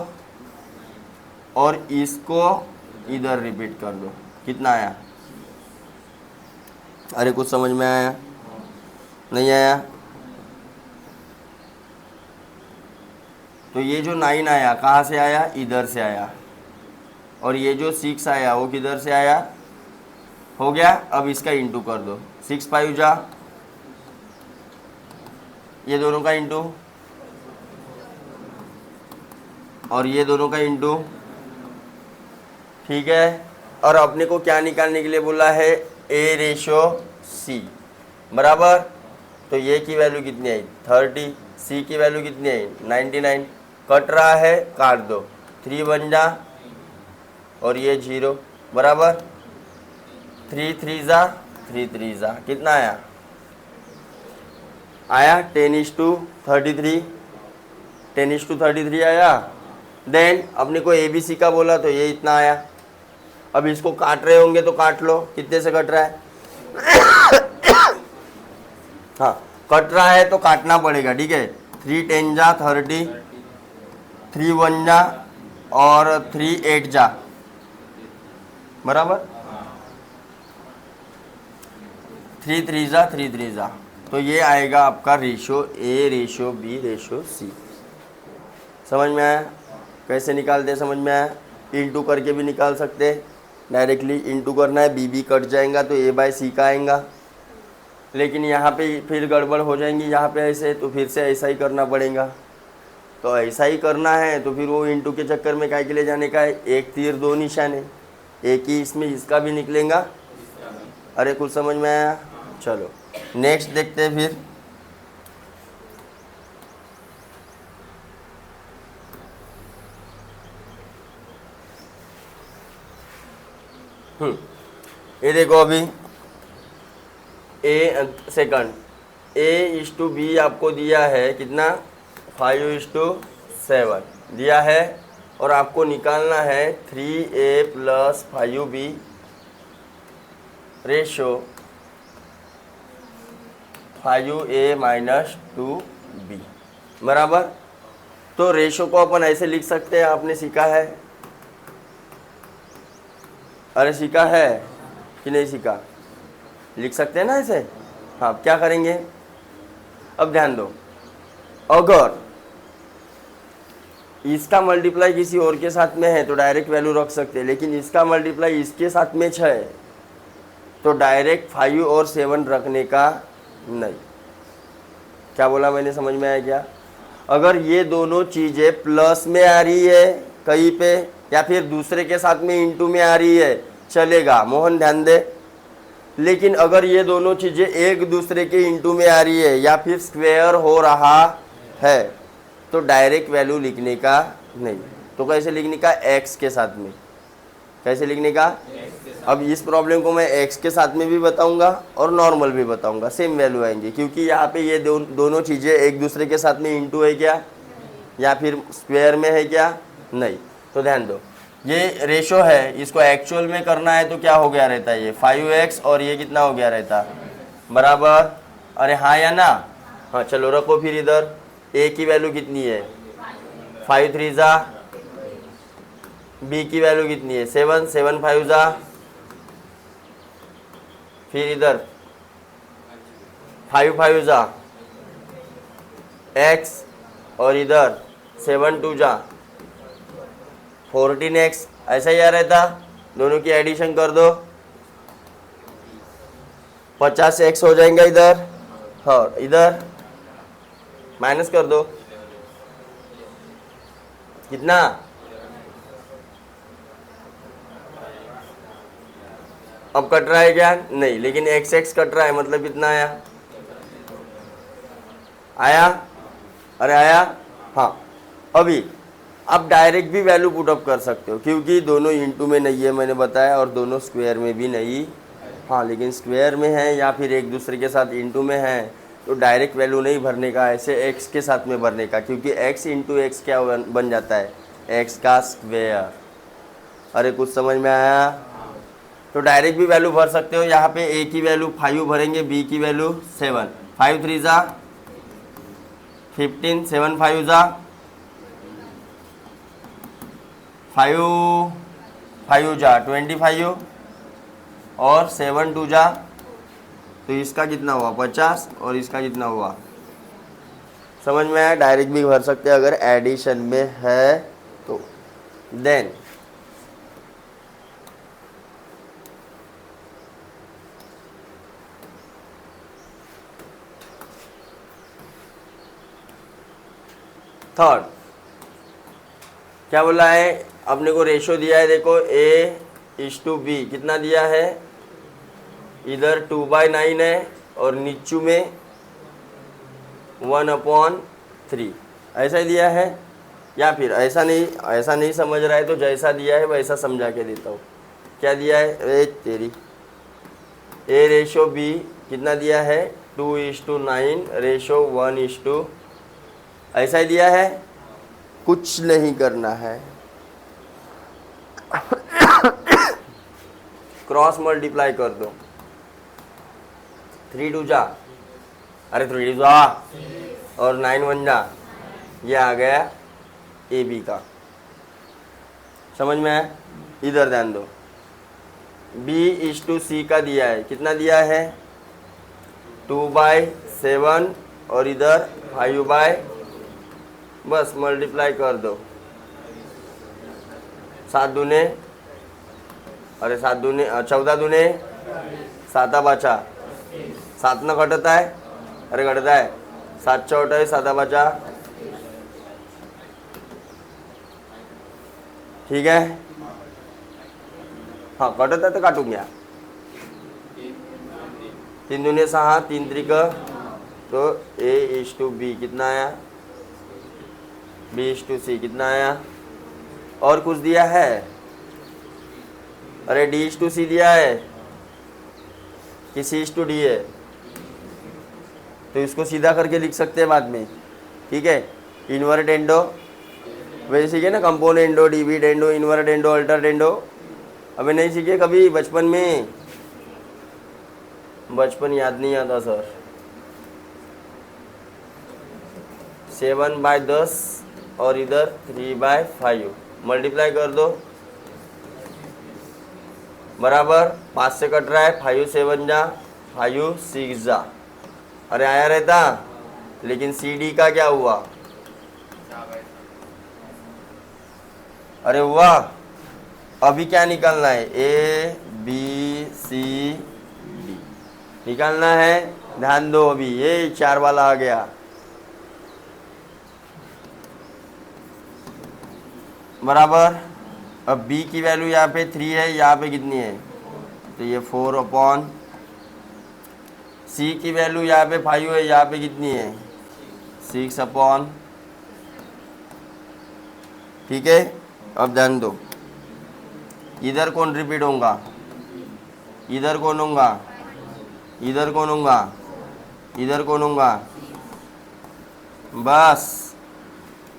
और इसको इधर रिपीट कर दो, कितना आया, अरे कुछ समझ में आया, नहीं आया, तो ये जो 9 आया कहाँ से आया, इधर से आया, और ये जो 6 आया वो किधर से आया, हो गया। अब इसका इंटू कर दो, 6 5 जा, ये दोनों का इंटू, और ये दोनों का इंटू, ठीक है। और अपने को क्या निकालने के लिए बोला है, A रेशो C बराबर, तो ये की वैल्यू कितनी आई, 30, C की वैल्यू कितनी आई, 99, कट रहा है काट दो, 3 बन जा, और ये 0 बराबर, 3 3 जा 3 3 जा, कितना आया 10:33, 10:33 आया। देन अपने को ABC का बोला तो ये इतना आया। अब इसको काट रहे होंगे तो काट लो, कितने से कट रहा है हाँ कट रहा है तो काटना पड़ेगा, ठीक है। 3 10 जा 30, 3 1 जा और 3 8 जा बराबर, 3 3 जा 3 3 जा, तो ये आएगा आपका ratio A ratio B ratio C। समझ में आया कैसे निकालते, समझ में आया। इंटू करके भी निकाल सकते, डायरेक्टली इंटू करना है, B कट जाएगा तो A/C का आएगा, लेकिन यहाँ पे फिर गड़बड़ हो जाएंगी, यहाँ पे ऐसे तो फिर से ऐसा ही करना पड़ेगा। तो ऐसा ही करना है तो फिर वो इंटू के चक्कर में काय के लिए जाने का है, एक तीर दो निशाने, एक ही इसमें इसका भी निकलेगा। अरे कुछ समझ में आया? चलो नेक्स्ट देखते हैं फिर। ये देखो अभी ए सेकंड A/B आपको दिया है कितना, 5:7 दिया है, और आपको निकालना है 3A + 5B ratio 5A - 2B बराबर। तो रेशो को अपन ऐसे लिख सकते हैं, आपने सीखा है? अरे सीखा है कि नहीं सीखा? लिख सकते हैं ना ऐसे। हाँ, क्या करेंगे अब ध्यान दो, अगर इसका मल्टीप्लाई किसी और के साथ में है तो डायरेक्ट वैल्यू रख सकते हैं, लेकिन इसका मल्टीप्लाई इसके साथ में 6 है तो डायरेक्ट 5 और 7 रखने का नहीं। क्या बोला मैंने, समझ में आया क्या? अगर ये दोनों चीज़ें प्लस में आ रही है कहीं पे या फिर दूसरे के साथ में इंटू में आ रही है चलेगा, मोहन ध्यान दे। लेकिन अगर ये दोनों चीज़ें एक दूसरे के इंटू में आ रही है या फिर स्क्वायर हो रहा है तो डायरेक्ट वैल्यू लिखने का नहीं। तो कैसे लिखने का? एक्स के साथ में। कैसे लिखने का? अब इस प्रॉब्लम को मैं एक्स के साथ में भी बताऊंगा और नॉर्मल भी बताऊंगा, सेम वैल्यू आएंगे, क्योंकि यहाँ पे ये दोनों चीज़ें एक दूसरे के साथ में इंटू है क्या या फिर स्क्वायर में है क्या? नहीं। तो ध्यान दो, ये रेशो है, इसको एक्चुअल में करना है तो क्या हो गया रहता है, ये 5x और ये कितना हो गया रहता बराबर। अरे हाँ या ना? हाँ चलो रखो फिर इधर। a की वैल्यू कितनी है 5 3 जा, b की वैल्यू कितनी है 7 7 5 जा, फिर इधर 5 5 जा x और इधर 7 2 जा 14x। ऐसा ही आ रहता, दोनों की एडिशन कर दो 50x हो जाएगा इधर, और इधर माइनस कर दो कितना, अब कट रहा है क्या? नहीं, लेकिन एक्स एक्स कट रहा है, मतलब कितना आया? आया? अरे आया? हाँ। अभी आप डायरेक्ट भी वैल्यू पुट अप कर सकते हो क्योंकि दोनों इंटू में नहीं है मैंने बताया, और दोनों स्क्वायर में भी नहीं। हाँ, लेकिन स्क्वायर में है या फिर एक दूसरे के साथ इंटू में है तो डायरेक्ट वैल्यू नहीं भरने का, ऐसे एक्स के साथ में भरने का, क्योंकि एक्स इंटू एक्स क्या बन जाता है, एक्स का स्क्वायर। अरे कुछ समझ में आया? तो डायरेक्ट भी वैल्यू भर सकते हो। यहाँ पे ए की वैल्यू 5 भरेंगे, बी की वैल्यू 7, 5 3 जा 15, 7 5 जा 5 5 जा 25 और 7 2 जा, तो इसका कितना हुआ 50 और इसका कितना हुआ, समझ में आया? डायरेक्ट भी भर सकते हैं अगर एडिशन में है तो। देन थर्ड क्या बोला है, अपने को रेशो दिया है, देखो A/B कितना दिया है, इधर 2/9 है और नीचू में 1/3, ऐसा ही दिया है। या फिर ऐसा नहीं समझ रहा है तो जैसा दिया है वैसा समझा के देता हूँ। क्या दिया है, तेरी A/B कितना दिया है 2:9 रेशो 1:, ऐसा ही दिया है, कुछ नहीं करना है। क्रॉस मल्टीप्लाई कर दो, 3 2 जा, अरे 3 2 जा और 9 1 जा, ये आ गया AB का। समझ में है? इधर ध्यान दो, B/C का दिया है, कितना दिया है 2/7 और इधर 5/, बस मल्टीप्लाई कर दो, 7 दूने, अरे 7 दूने 14 दूने 7 बाचा, 7 न घटत आहे, अरे घटत आहे 7 × 28 7 बाचा ठीक है, हाँ कटत आहे तर काटून घ्या. 3 दूने 6, 3 त्रिक, तो A/B कितना आया, B/C कितना आया. और कुछ दिया है, अरे D/C दिया है कि C/D है, तो इसको सीधा करके लिख सकते हैं बाद में. ठीक है, इन्वर्ट एंडो वैसे सीखे ना, componendo, dividendo, invertendo, alternendo. अबे नहीं सीखे कभी बचपन में, बचपन याद नहीं आता सर. 7/10 और इधर 3/5 मल्टीप्लाई कर दो, बराबर 5 से कट रहा है, 5 7 जा 5 6 जा. अरे आया रहता, लेकिन CD का क्या हुआ, अरे हुआ. अभी क्या निकालना है, ABCD निकालना है. ध्यान दो, अभी ये 4 वाला आ गया, बराबर. अब B की वैल्यू यहाँ पे 3 है, यहाँ पे कितनी है, तो ये 4/, C की वैल्यू यहाँ पे 5 है, यहाँ पे कितनी है 6/. ठीक है, अब ध्यान दो, इधर कौन रिपीट होगा, इधर कौन होगा, इधर कौन होगा, इधर कौन होगा. बस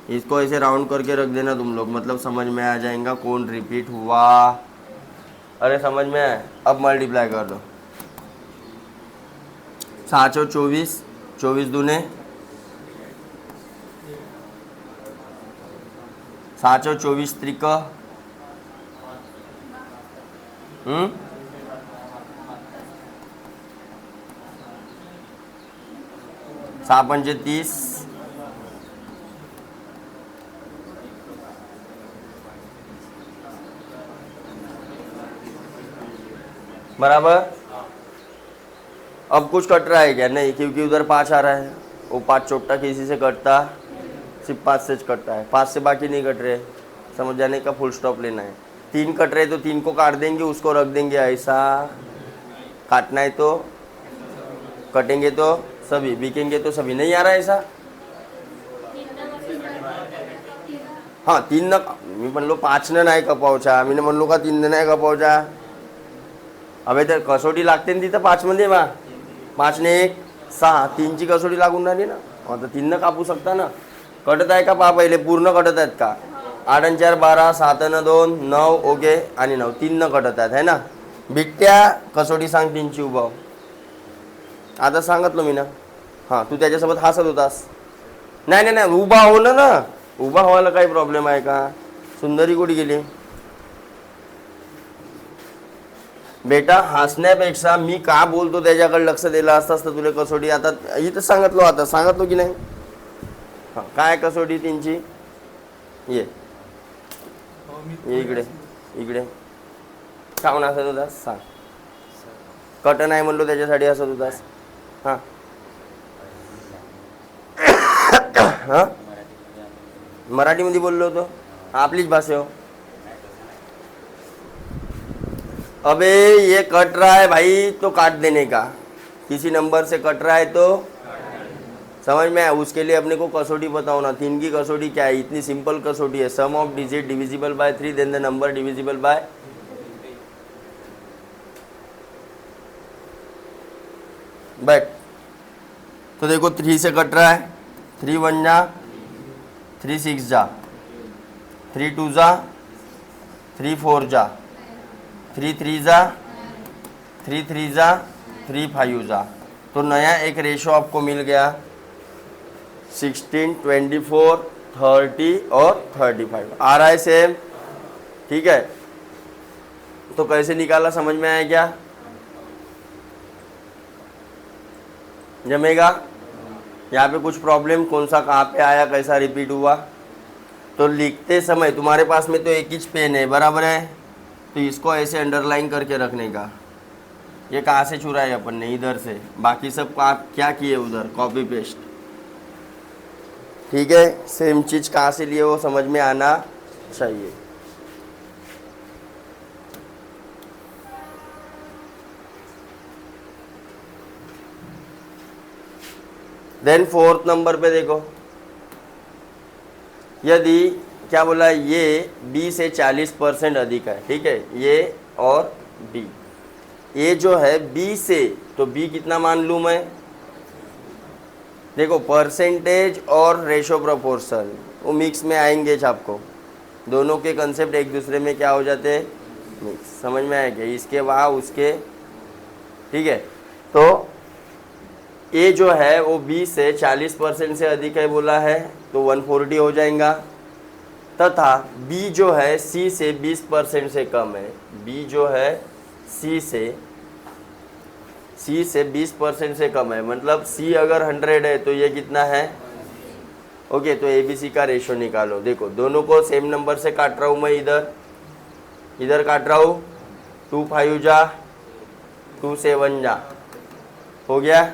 इसको ऐसे राउंड करके रख देना तुम लोग, मतलब समझ में आ जाएगा कौन रिपीट हुआ. अरे समझ में आए. अब मल्टीप्लाई कर दो, 7 और 24, 24 दूने 7 और 24 त्रिक, 6 पंचे 30, बराबर. अब कुछ कट रहा है क्या, नहीं, क्योंकि उधर 5 आ रहा है. वो 5 चोटा किसी से कटता, सिर्फ 5 से कटता है, 5 से बाकी नहीं कट रहे. समझ जाने का, फुल स्टॉप लेना है. 3 कट रहे तो 3 को काट देंगे, उसको रख देंगे ऐसा. काटना है तो कटेंगे तो सभी, बिकेंगे तो सभी. नहीं आ रहा है ऐसा, हाँ 3 न, मी म्हणलो 5 न नाही कपावचा, मी म्हणलो का 3 न नाही कपावचा. अबे तर कसोटी लागते ना तिथं 5 मध्ये, 5 ने 1 6, 3 ची कसोटी लागून राहिली ना. आता 3 न कापू शकता ना. कटत आहे का पहा पहिले, पूर्ण कटत आहेत का. 8 आणि 4 12, 7 आणि 2 9, ओके, आणि 9 3 न कटत आहेत है ना. बिट्ट्या कसोटी सांग 3 ची उभाव. आता सांगितलं मी ना. हां तू त्याच्यासोबत हसत होतास. नाही नाही नाही, उभा हो ना, उभा व्हायला काही प्रॉब्लेम आहे का. सुंदरी कुठे गेली बेटा. हसण्यापेक्षा मी का बोलतो त्याच्याकडे लक्ष दिलं असतास तर तुला कसोटी आता इथं सांगितलो, आता सांगितलो की नाही. हां काय कसोटी 3 ची, ये इकडे इकडे. काऊन हसत होतास सांग. कट नाही म्हणलो त्याच्यासाठी हसत होतास. हां हां मराठीमध्ये बोललो होतो, आपलीच भाषा हो. अबे ये कट रहा है भाई, तो काट देने का. किसी नंबर से कट रहा है तो समझ में आया. उसके लिए अपने को कसोटी बताओ ना. 3 की कसोटी क्या है, इतनी सिंपल कसोटी है. Sum of digit divisible by 3, then the number divisible by. बैठ. तो देखो 3 से कट रहा है, 3 1 जा, 3 6 जा, 3 2 जा, 3 4 जा, 3 3 जा, 3 3 जा, 3 5 जा. तो नया एक रेशो आपको मिल गया 16 24 30 और 35 आ रहा है सेम. ठीक है, तो कैसे निकाला समझ में आया क्या, जमेगा. यहाँ पे कुछ प्रॉब्लम, कौन सा कहाँ पे आया, कैसा रिपीट हुआ. तो लिखते समय तुम्हारे पास में तो एक ही पेन है, बराबर है. तो इसको ऐसे अंडरलाइन करके रखने का. ये कहाँ से चुराए अपन ने, इधर से. बाकी सब आप क्या किए उधर, कॉपी पेस्ट. ठीक है, सेम चीज़ कहाँ से लिए वो समझ में आना चाहिए. देन फोर्थ नंबर पे देखो, यदि क्या बोला है, ये बी से 40% अधिक है, ठीक है, ये और बी, ये जो है बी से, तो बी कितना मान लूँ मैं, देखो परसेंटेज और रेशो प्रोपोर्शन वो मिक्स में आएंगे आपको, दोनों के कंसेप्ट एक दूसरे में क्या हो जाते हैं, मिक्स, समझ में आएगा, इसके वहाँ उसके, ठीक है। तो ए जो है वो बी से 40% से अधिक है बोला है, तो 140 हो जाएगा, तथा बी जो है सी से 20% से कम है, बी जो है सी से 20% से कम है, मतलब सी अगर 100 है तो ये कितना है, ओके। तो ए बी सी का रेशो निकालो, देखो दोनों को सेम नंबर से काट रहा हूँ मैं, इधर काट रहा हूँ, 2 5 जा 2 7 जा, हो गया,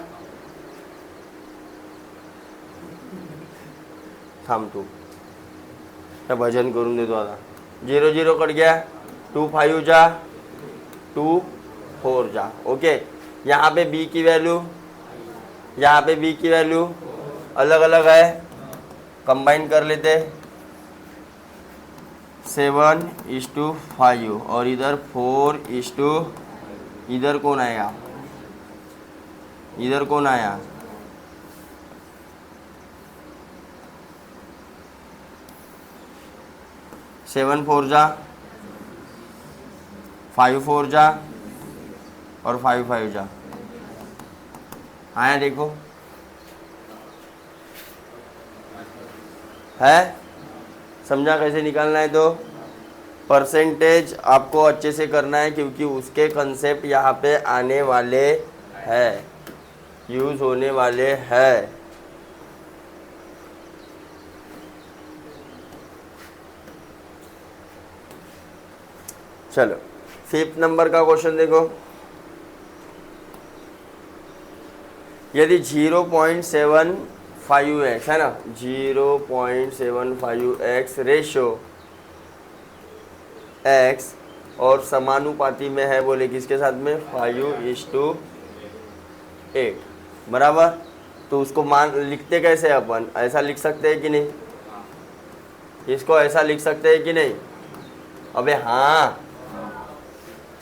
थांब तू त्या भजन करून देतो आता, 0 0 कट गया, 2 5 जा 2 4 जा, ओके। यहाँ पे b की वैल्यू, यहाँ पे b की वैल्यू अलग अलग है, कंबाइन कर लेते, 7:5 और इधर 4:, इधर कौन आया, इधर कौन आया, 7 4 जा 5 4 जा और 5 5 जा, आया देखो, है, समझा कैसे निकालना है। तो परसेंटेज आपको अच्छे से करना है क्योंकि उसके कंसेप्ट यहाँ पे आने वाले हैं, यूज होने वाले हैं। चलो 5th नंबर का क्वेश्चन देखो, यदि 0.75x है ना, 0.75x रेशो x और समानुपाती में है, बोले किसके साथ में, 5:8 बराबर। तो उसको मान लिखते कैसे अपन, ऐसा लिख सकते हैं कि नहीं, इसको ऐसा लिख सकते हैं कि नहीं, अबे हाँ,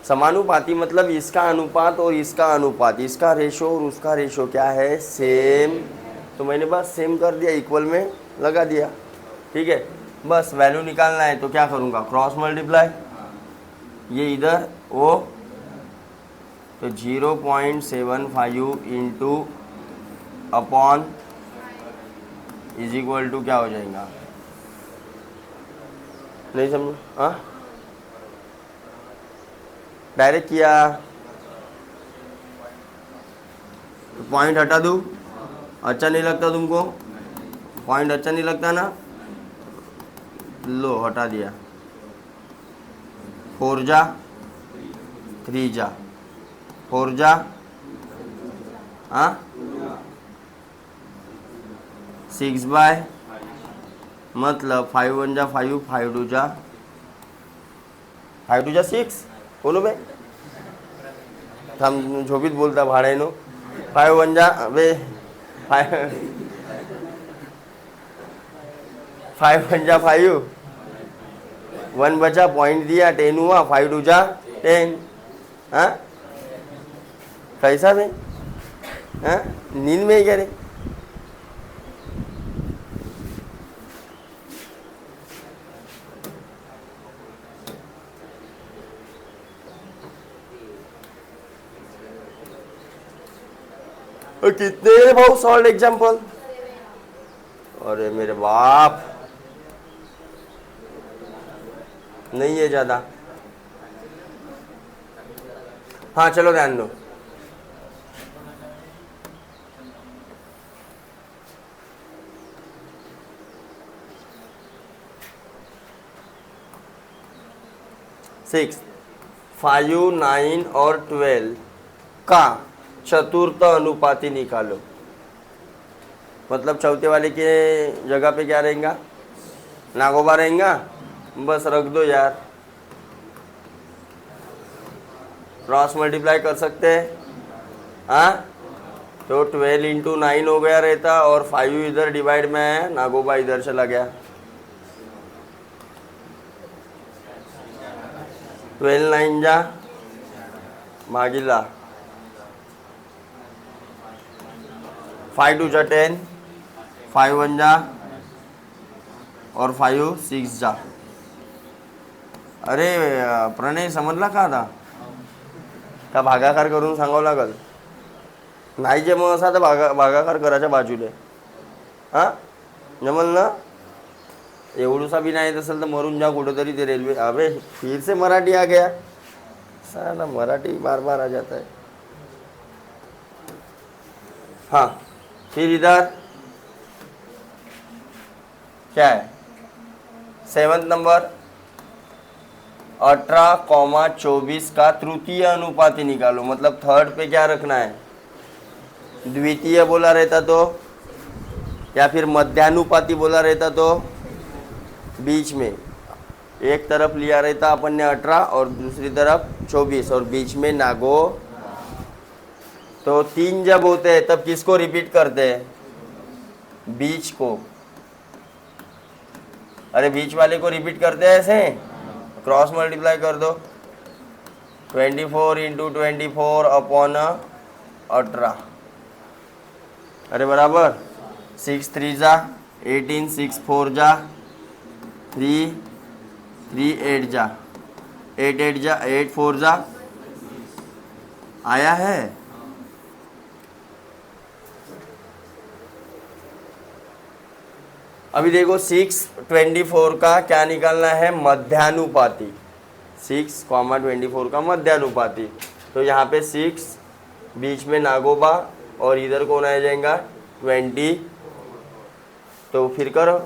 समानुपाती मतलब इसका अनुपात और इसका अनुपात, इसका रेशो और उसका रेशो क्या है, सेम, तो मैंने बस सेम कर दिया, इक्वल में लगा दिया, ठीक है। बस वैल्यू निकालना है तो क्या करूँगा, क्रॉस मल्टीप्लाई, ये इधर वो, तो 0.75 into upon is equal to क्या हो जाएगा, नहीं समझ, हाँ डायरेक्ट किया, तो पॉइंट हटा दूँ, अच्छा नहीं लगता तुमको, पॉइंट अच्छा नहीं लगता ना, लो हटा दिया, 4 जा 3 जा 4 जा, हाँ 6 बाय, मतलब 5 1 जा 5, 5 2 जा 6, बोलो बे, हम झोपीत बोलता भाड़े नो, 5 1 जा बे 5 1 जा 5, 1 बचा, पॉइंट दिया, 10 हुआ, 5 2 जा 10, हाँ कैसा बे, हाँ नींद में ही करे, कितने बहुत सॉल्व एग्जाम्पल, अरे मेरे बाप, नहीं है ज़्यादा, हाँ चलो ध्यान दो, सिक्स 5 9 और 12 का चतुर्थ अनुपाती निकालो, मतलब चौथे वाले के जगह पे क्या रहेगा, नागोबा रहेगा, बस रख दो यार, क्रॉस मल्टीप्लाई कर सकते हैं, हाँ तो 12 इंटू 9 हो गया रहता, और 5 इधर डिवाइड में है, नागोबा इधर चला गया। 12 9 जा मागिला, 5 2 जा 10, 5 1 जा और 5 6 जा। अरे प्रणय समजला का आता? का भागाकार करून सांगावं लागल? नाही जे मग असा तर भागाकार करायच्या बाजूले, हां जमल ना? एवढूसा भी नाही असेल तर मरून जा कुठेतरी ते रेल्वे। अबे फिर से मराठी आ गया, साला मराठी बार बार आ जाता है। हाँ फिर इधर क्या है? 7th नंबर 18,24 का तृतीय अनुपाती निकालो। मतलब थर्ड पे क्या रखना है? द्वितीय बोला रहता तो, या फिर मध्यानुपाती बोला रहता तो बीच में एक तरफ लिया रहता अपन ने 18 और दूसरी तरफ 24 और बीच में नागो। तो 3 जब होते हैं तब किसको रिपीट करते हैं? बीच को। अरे बीच वाले को रिपीट करते हैं ऐसे, क्रॉस मल्टीप्लाई कर दो। 24 इंटू 24 अपॉन 18, अरे बराबर 6 3 जा 18, 6 4 जा 3 3 8 जा 8 8 जा 8 4 जा, आया है? अभी देखो 6 24 का क्या निकालना है? मध्यानुपाती। 6, 24 का मध्यानुपाती। तो यहाँ पे 6 बीच में नागोबा और इधर कौन आ जाएगा? 20। तो फिर करो,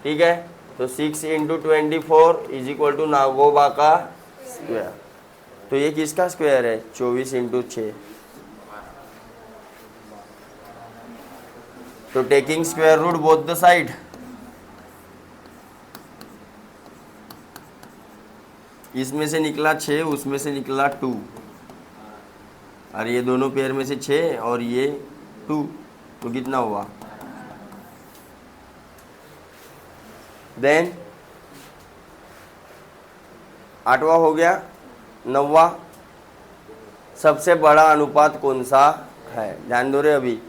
ठीक है। तो 6 इंटू 24 इज इक्वल टू नागोबा का स्क्वायर। तो ये किसका स्क्वायर है? 24 इंटू 6। तो taking square root both the side, इसमें से निकला 6, उसमें से निकला 2, और ये दोनों पेयर में से 6 और ये 2, तो कितना हुआ? देन 8वां हो गया। 9वां सबसे बड़ा अनुपात कौन सा है? ध्यान दो रे अभी।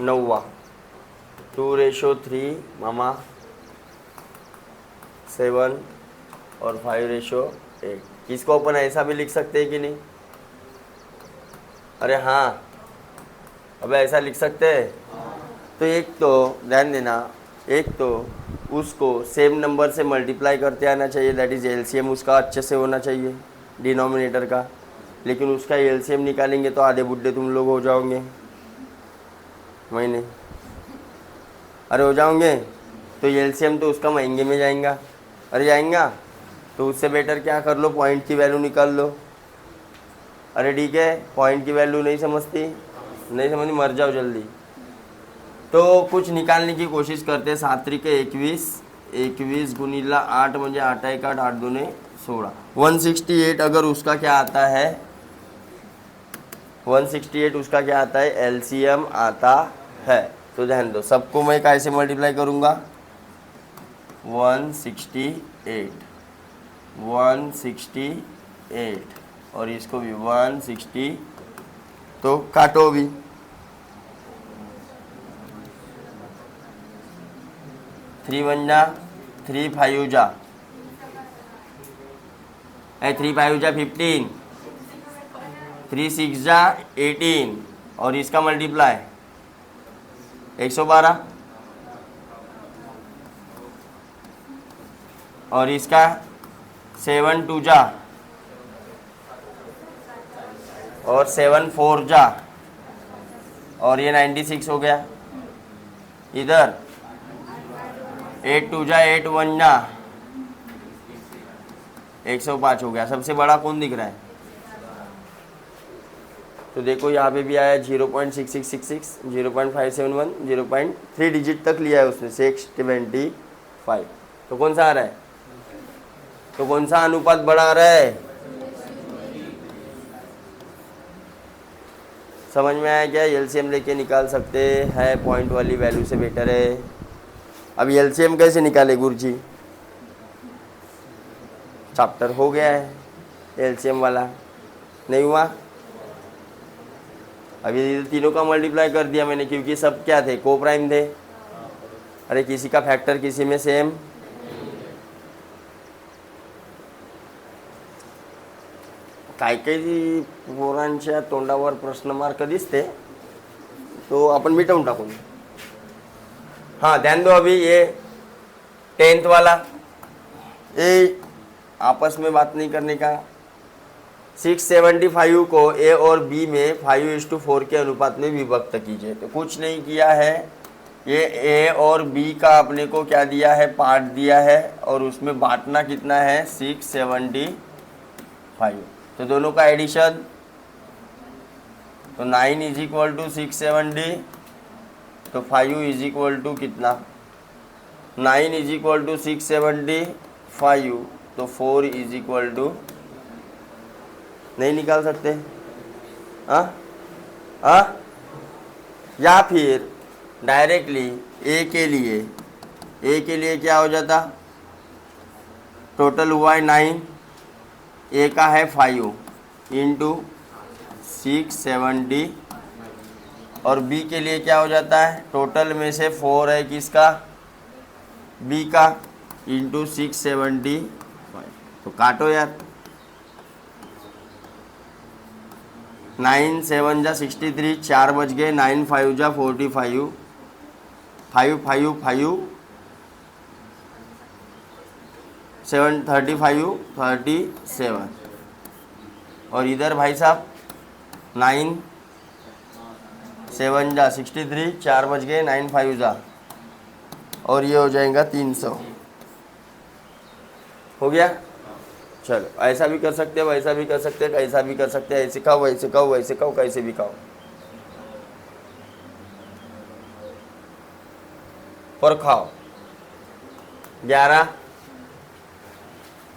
नौवा 2:3 मामा 7 और 5:8। इसको अपन ऐसा भी लिख सकते हैं कि नहीं? अरे हाँ, अब ऐसा लिख सकते हैं। तो एक तो ध्यान देना, एक तो उसको सेम नंबर से मल्टीप्लाई करते आना चाहिए, दैट इज एलसीएम उसका अच्छे से होना चाहिए डिनोमिनेटर का। लेकिन उसका एलसीएम निकालेंगे तो आधे बुड्ढे तुम लोग हो जाओगे, महीने। अरे हो जाओगे तो एलसीएम तो उसका महंगे में जाएगा। अरे जाएगा तो उससे बेटर क्या कर लो, पॉइंट की वैल्यू निकाल लो। अरे ठीक है, पॉइंट की वैल्यू नहीं समझती, नहीं समझी, मर जाओ जल्दी। तो कुछ निकालने की कोशिश करते हैं। 7 त्रिके 21, 21 गुणिला 8 म्हणजे 8 1 8 8 2 16, 168। अगर उसका क्या आता है, 168 उसका क्या आता है? एलसीएम आता है। तो ध्यान दो, सबको मैं कैसे मल्टीप्लाई करूँगा? 168, 168 और इसको भी 160। तो काटो भी, 3 1 जा 3 5 जा 3 5 जा 15, 3 6 जा 18 और इसका मल्टीप्लाई 112 और इसका 7 2 जा और 7 4 जा और ये 96 हो गया। इधर 8 2 जा 8 1 जा 105 हो गया। सबसे बड़ा कौन दिख रहा है? तो देखो यहाँ पे भी आया 0.6666, 0.571, 0.3 डिजिट तक लिया है उसने, 625। तो कौन सा आ रहा है? तो कौन सा अनुपात बड़ा आ रहा है? समझ में आया क्या? एलसीएम लेके निकाल सकते हैं, पॉइंट वाली वैल्यू से बेटर है। अब एलसीएम कैसे निकाले गुरुजी? चैप्टर हो गया है एलसीएम वाला, नहीं हुआ? अभी तीनों का मल्टीप्लाई कर दिया मैंने, क्योंकि सब क्या थे? को प्राइम थे। अरे किसी का फैक्टर किसी में सेम, काही काही पोरांच्या तोंडावर प्रश्नमार्क दिसते, तो आपण मिटवून टाकू। हाँ ध्यान दो, अभी ये 10th वाला, ये आपस में बात नहीं करने का। 675 को ए और बी में 5:4 के अनुपात में विभक्त कीजिए। तो कुछ नहीं किया है, ये ए और बी का अपने को क्या दिया है? पार्ट दिया है, और उसमें बांटना कितना है? 675। तो दोनों का एडिशन, तो 9 = 670, तो 5 = कितना? 9 = 675, तो 4 = नहीं निकाल सकते? हाँ हाँ, या फिर डायरेक्टली ए के लिए क्या हो जाता? टोटल हुआ है 9, ए का है 5 इंटू 670, और बी के लिए क्या हो जाता है? टोटल में से 4 है किसका? बी का, इंटू 675। तो काटो यार, 9 7 जा 63, 4 बच गए, 9 5 जा 45, 5 5 5 7 35 37, और इधर भाई साहब 9 7 जा 63, 4 बच गए, 9 5 जा, और ये हो जाएगा 300। हो गया? चलो, ऐसा भी कर सकते हो, वैसा भी कर सकते हैं, कैसा भी कर सकते हैं, ऐसे खाओ वैसे खाओ, वैसे खाओ, कैसे भी खाओ, पर खाओ। 11,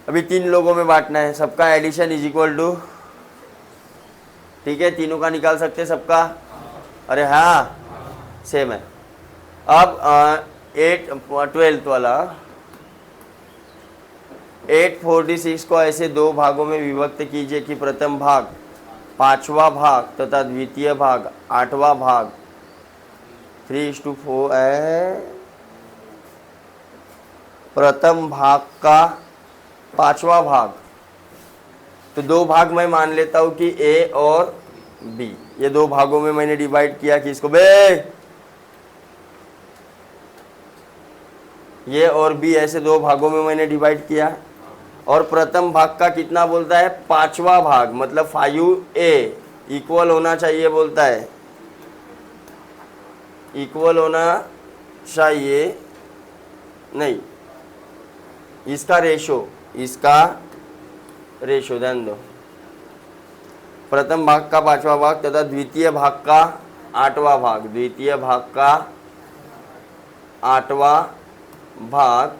अभी 3 लोगों में बांटना है, सबका एडिशन इज इक्वल टू, ठीक है, तीनों का निकाल सकते हैं सबका? अरे हाँ सेम है। अब 12th वाला 846 को ऐसे 2 भागों में विभक्त कीजिए कि प्रथम भाग 5वां भाग तथा द्वितीय भाग 8वां भाग 3:4 है। प्रथम भाग का 5वां भाग, तो 2 भाग मैं मान लेता हूं कि ए और बी, ये 2 भागों में मैंने डिवाइड किया कि इसको बे, ये और बी, ऐसे 2 भागों में मैंने डिवाइड किया। और प्रथम भाग का कितना बोलता है? 5वां भाग, मतलब 5a इक्वल होना चाहिए बोलता है, इक्वल होना चाहिए नहीं, इसका रेशो ध्यान दो। प्रथम भाग का 5वां भाग तथा द्वितीय भाग का 8वां भाग, द्वितीय भाग का 8वां भाग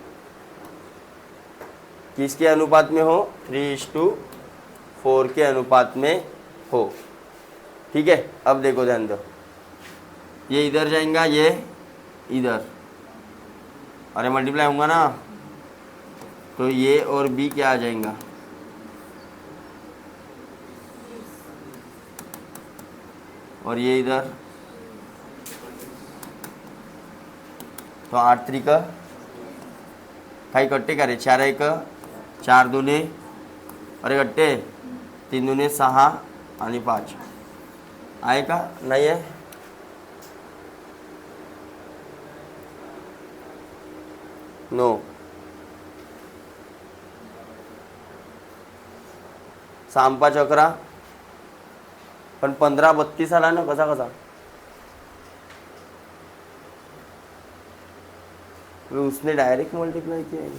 किसके अनुपात में हो? 3:4 के अनुपात में हो। ठीक है, अब देखो ध्यान दो, ये इधर जाएगा, ये इधर, अरे मल्टीप्लाई होगा ना, तो ये और बी क्या आ जाएगा? और ये इधर, तो 8 3 का काही कट्टे का रे, 4 1 4 2 अरे कट्टे 3 2 6 आणि 5 आहे का? नाही आहे? नो, 6 5 11, पण 15 32 आला ना, कसा कसा? उसने डायरेक्ट मल्टीप्लाई किया है।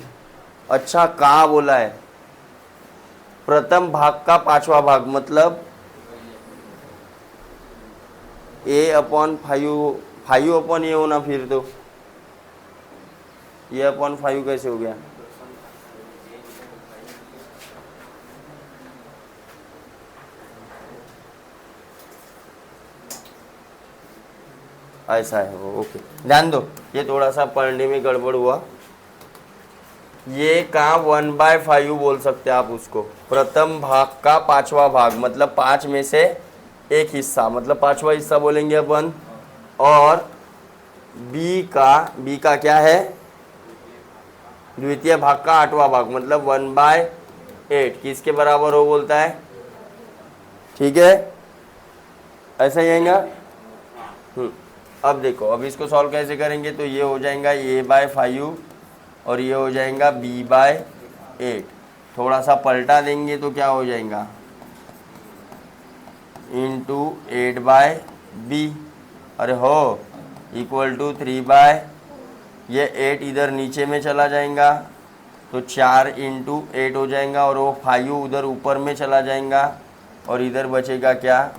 अच्छा, कहाँ बोला है? प्रथम भाग का 5वां भाग, मतलब ए अपॉन 5 अपॉन ये होना, फिर तो ये अपॉन 5 कैसे हो गया? ऐसा है वो, ओके। ध्यान दो, ये थोड़ा सा पढ़ने में गड़बड़ हुआ। ये का 1/5 बोल सकते हैं आप उसको, प्रथम भाग का 5वां भाग, मतलब 5 में से एक हिस्सा, मतलब 5वां हिस्सा बोलेंगे अपन। और बी का क्या है? द्वितीय भाग का 8वां भाग, मतलब 1/8 किसके बराबर हो बोलता है? ठीक है, ऐसा ही आएगा। अब देखो, अब इसको सॉल्व कैसे करेंगे? तो ये हो जाएगा a/5 और ये हो जाएगा b/8। थोड़ा सा पलटा देंगे तो क्या हो जाएगा? इंटू 8/b, अरे हो, इक्वल टू 3/, ये 8 इधर नीचे में चला जाएगा तो 4 इंटू 8 हो जाएगा, और वो 5 उधर ऊपर में चला जाएगा, और इधर बचेगा क्या?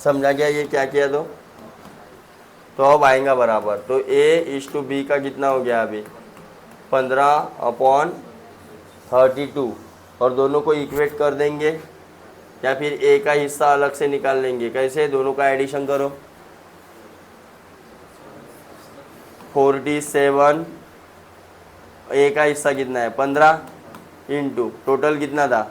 समझा गया ये क्या किया? तो अब आएगा बराबर। तो a/b का कितना हो गया अभी? 15/32, और दोनों को इक्वेट कर देंगे, या फिर a का हिस्सा अलग से निकाल लेंगे। कैसे? दोनों का एडिशन करो, 47, a का हिस्सा कितना है? 15, इंटू टोटल कितना था?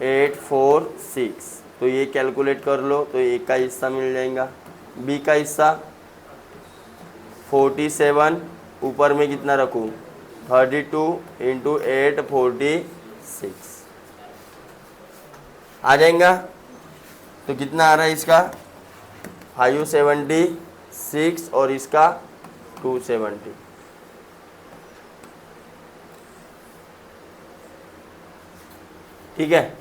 846। तो ये कैलकुलेट कर लो, तो a का हिस्सा मिल जाएगा। b का हिस्सा 47, ऊपर में कितना रखूँ? 32 इंटू 846 आ जाएगा। तो कितना आ रहा है इसका? 576, और इसका 270। ठीक है,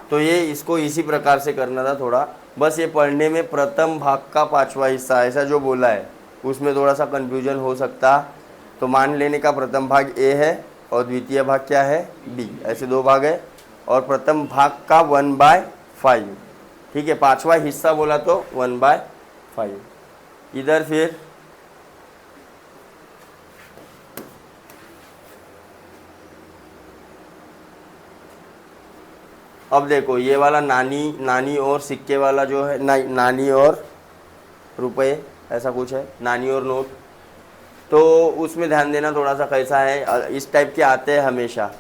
तो ये इसको इसी प्रकार से करना था थोड़ा, बस ये पढ़ने में प्रथम भाग का 5वां हिस्सा ऐसा जो बोला है उसमें थोड़ा सा कन्फ्यूजन हो सकता। तो मान लेने का प्रथम भाग ए है और द्वितीय भाग क्या है? बी, ऐसे 2 भाग है, और प्रथम भाग का 1/5। ठीक है, 5वां हिस्सा बोला तो 1/5। इधर फिर अब देखो, ये वाला नानी और सिक्के वाला जो है, नानी और रुपए, ऐसा कुछ है, नानी और नोट। तो उसमें ध्यान देना थोड़ा सा कैसा है, इस टाइप के आते हैं हमेशा।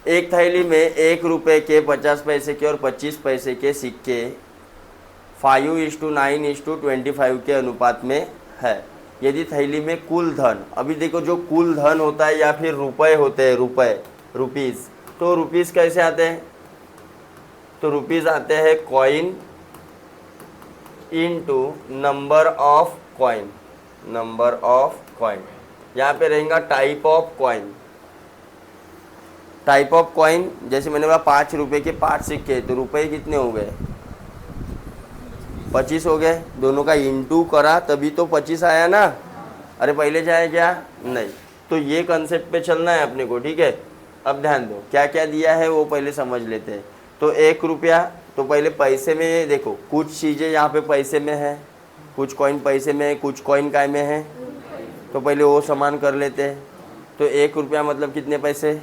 एक थैली में 1 रुपये के, 50 पैसे के और 25 पैसे के सिक्के 5:9:25 के अनुपात में है। यदि थैली में कुल धन, अभी देखो जो कुल धन होता है या फिर रुपए होते हैं, रुपीज़, तो रुपीज़ कैसे आते हैं? तो रुपीज़ आते हैं coin into number of coin, यहाँ पे रहेगा टाइप ऑफ कॉइन। जैसे मैंने बोला 5 रुपये के 5 सिक्के, तो रुपए कितने हो गए? 25 हो गए। दोनों का इंटू करा तभी तो 25 आया ना, अरे पहले जाए क्या? नहीं। तो ये कंसेप्ट पे चलना है अपने को, ठीक है। अब ध्यान दो, क्या क्या दिया है वो पहले समझ लेते हैं। तो 1 रुपया, तो पहले पैसे में देखो, कुछ चीज़ें यहाँ पे पैसे में है, कुछ कॉइन पैसे में है, कुछ कॉइन काय में है, तो पहले वो समान कर लेते हैं। तो 1 रुपया मतलब कितने पैसे?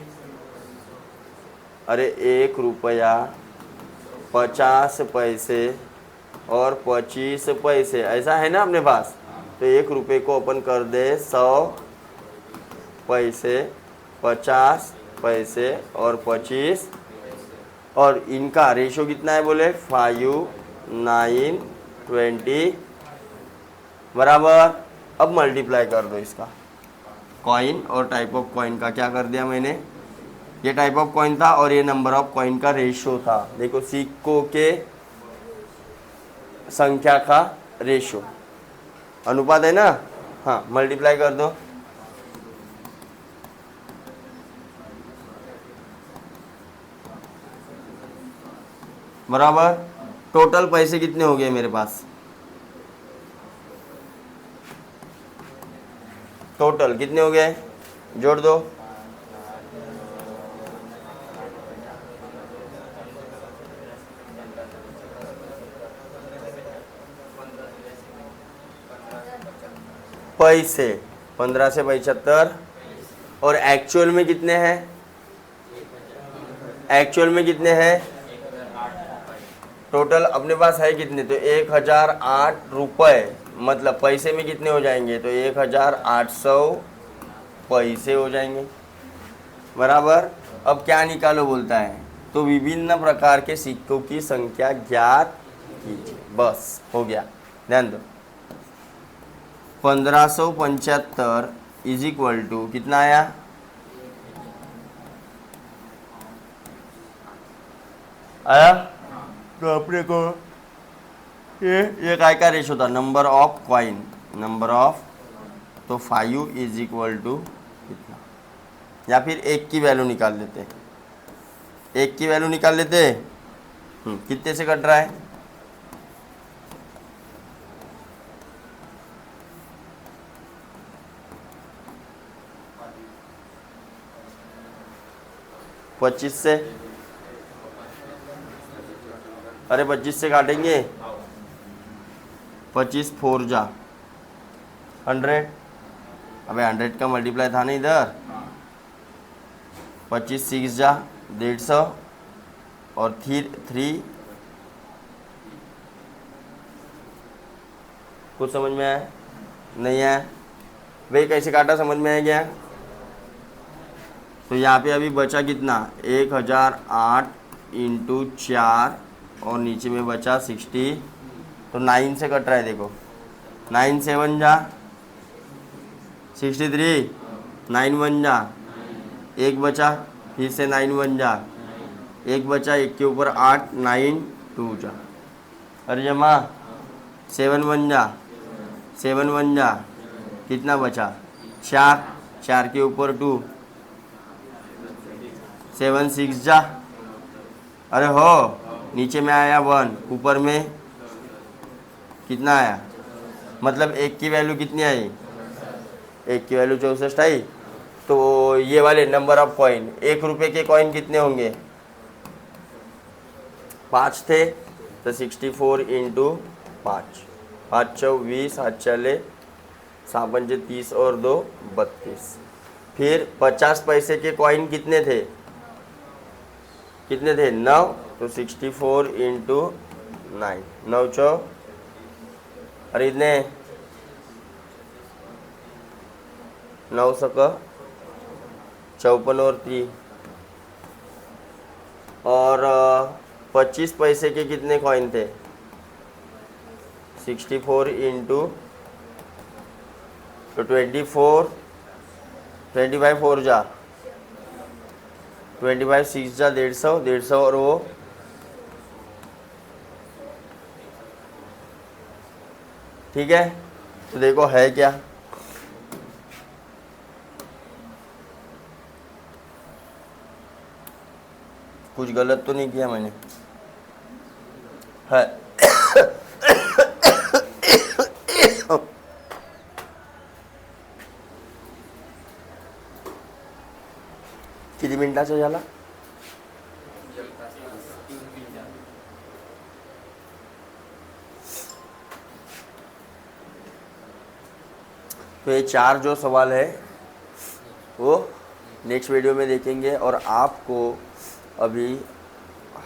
अरे 1 रुपया 50 पैसे और 25 पैसे, ऐसा है ना अपने पास। तो 1 रुपये को अपन कर दे 100 पैसे, 50 पैसे और 25, और इनका रेशो कितना है बोले? 5:9:20 बराबर। अब मल्टीप्लाई कर दो इसका, कॉइन और टाइप ऑफ कॉइन का क्या कर दिया मैंने? ये टाइप ऑफ कॉइन था और ये नंबर ऑफ कॉइन का रेशो था। देखो, सिक्कों के संख्या का रेशो, अनुपात है ना। हाँ, मल्टीप्लाई कर दो। बराबर। टोटल पैसे कितने हो गए मेरे पास? टोटल कितने हो गए? जोड़ दो। पैसे, 15 से 75। और एक्चुअल में कितने हैं? एक्चुअल में कितने हैं? टोटल अपने पास है कितने? तो 1008 रुपये, मतलब पैसे में कितने हो जाएंगे? तो 1800 पैसे हो जाएंगे, बराबर। अब क्या निकालो बोलता है? तो विभिन्न प्रकार के सिक्कों की संख्या ज्ञात कीजिए। बस हो गया, ध्यान दो। 1575 इज इक्वल टू कितना आया? आया? तो अपने को ये काय का रेशो था? Number of coin, number of. तो 5 इज इक्वल टू कितना? या फिर एक की वैल्यू निकाल लेते, एक की वैल्यू निकाल लेते। कितने से कट रहा है? पच्चीस से। अरे 25 से काटेंगे, 25 4 जा 100। अबे 100 का मल्टीप्लाई था ना इधर। 25 6 जा 150 और 3। कुछ समझ में आया? नहीं आया? भाई कैसे काटा, समझ में आया क्या? तो यहाँ पे अभी बचा कितना? 1008 इंटू 4 और नीचे में बचा 60। तो 9 से कट रहा है, देखो 9 7 जा 63, 9 1 जा, एक बचा, फिर से 9 1 जा, एक बचा, एक के ऊपर 8, 9 2 जा। अरे जमा 7 1 जा, 7 1 जा, कितना बचा? 4, 4 के ऊपर 2, 7 6 जा। अरे हो, नीचे में आया 1, ऊपर में कितना आया? मतलब एक की वैल्यू कितनी आई? एक की वैल्यू 64 आई। तो ये वाले नंबर ऑफ कॉइन, 1 रुपये के कॉइन कितने होंगे? 5 थे। तो 64 इंटू 5, 5 चौ 20, 7 चले 7 पंजे 30 और 2 32। फिर 50 पैसे के कॉइन कितने थे? कितने थे? 9। तो 64 इंटू 9, 9 चौ, अरे इतने 9 सक 54 और 3। और 25 पैसे के कितने कॉइन थे? 64 इंटू, तो 24, 25 4 जा 25 6 जा 150, 150 और वो ठीक है। तो देखो है क्या? कुछ गलत तो नहीं किया मैंने? है किती मिनिटाचा झाला? तो ये 4 जो सवाल है वो नेक्स्ट वीडियो में देखेंगे। और आपको अभी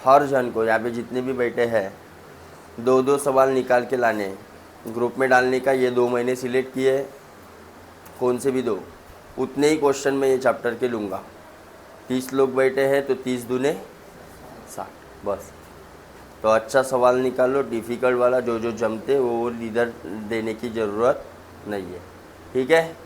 हर जन को, यहाँ पे जितने भी बैठे हैं, 2-2 सवाल निकाल के लाने हैं, ग्रुप में डालने का। ये 2 महीने सिलेक्ट किए, कौन से भी 2, उतने ही क्वेश्चन में ये चैप्टर के लूँगा। 30 लोग बैठे हैं तो 30 दूने 60, बस। तो अच्छा सवाल निकालो, डिफ़िकल्ट वाला जो जमते वो इधर देने की ज़रूरत नहीं है, ठीक है।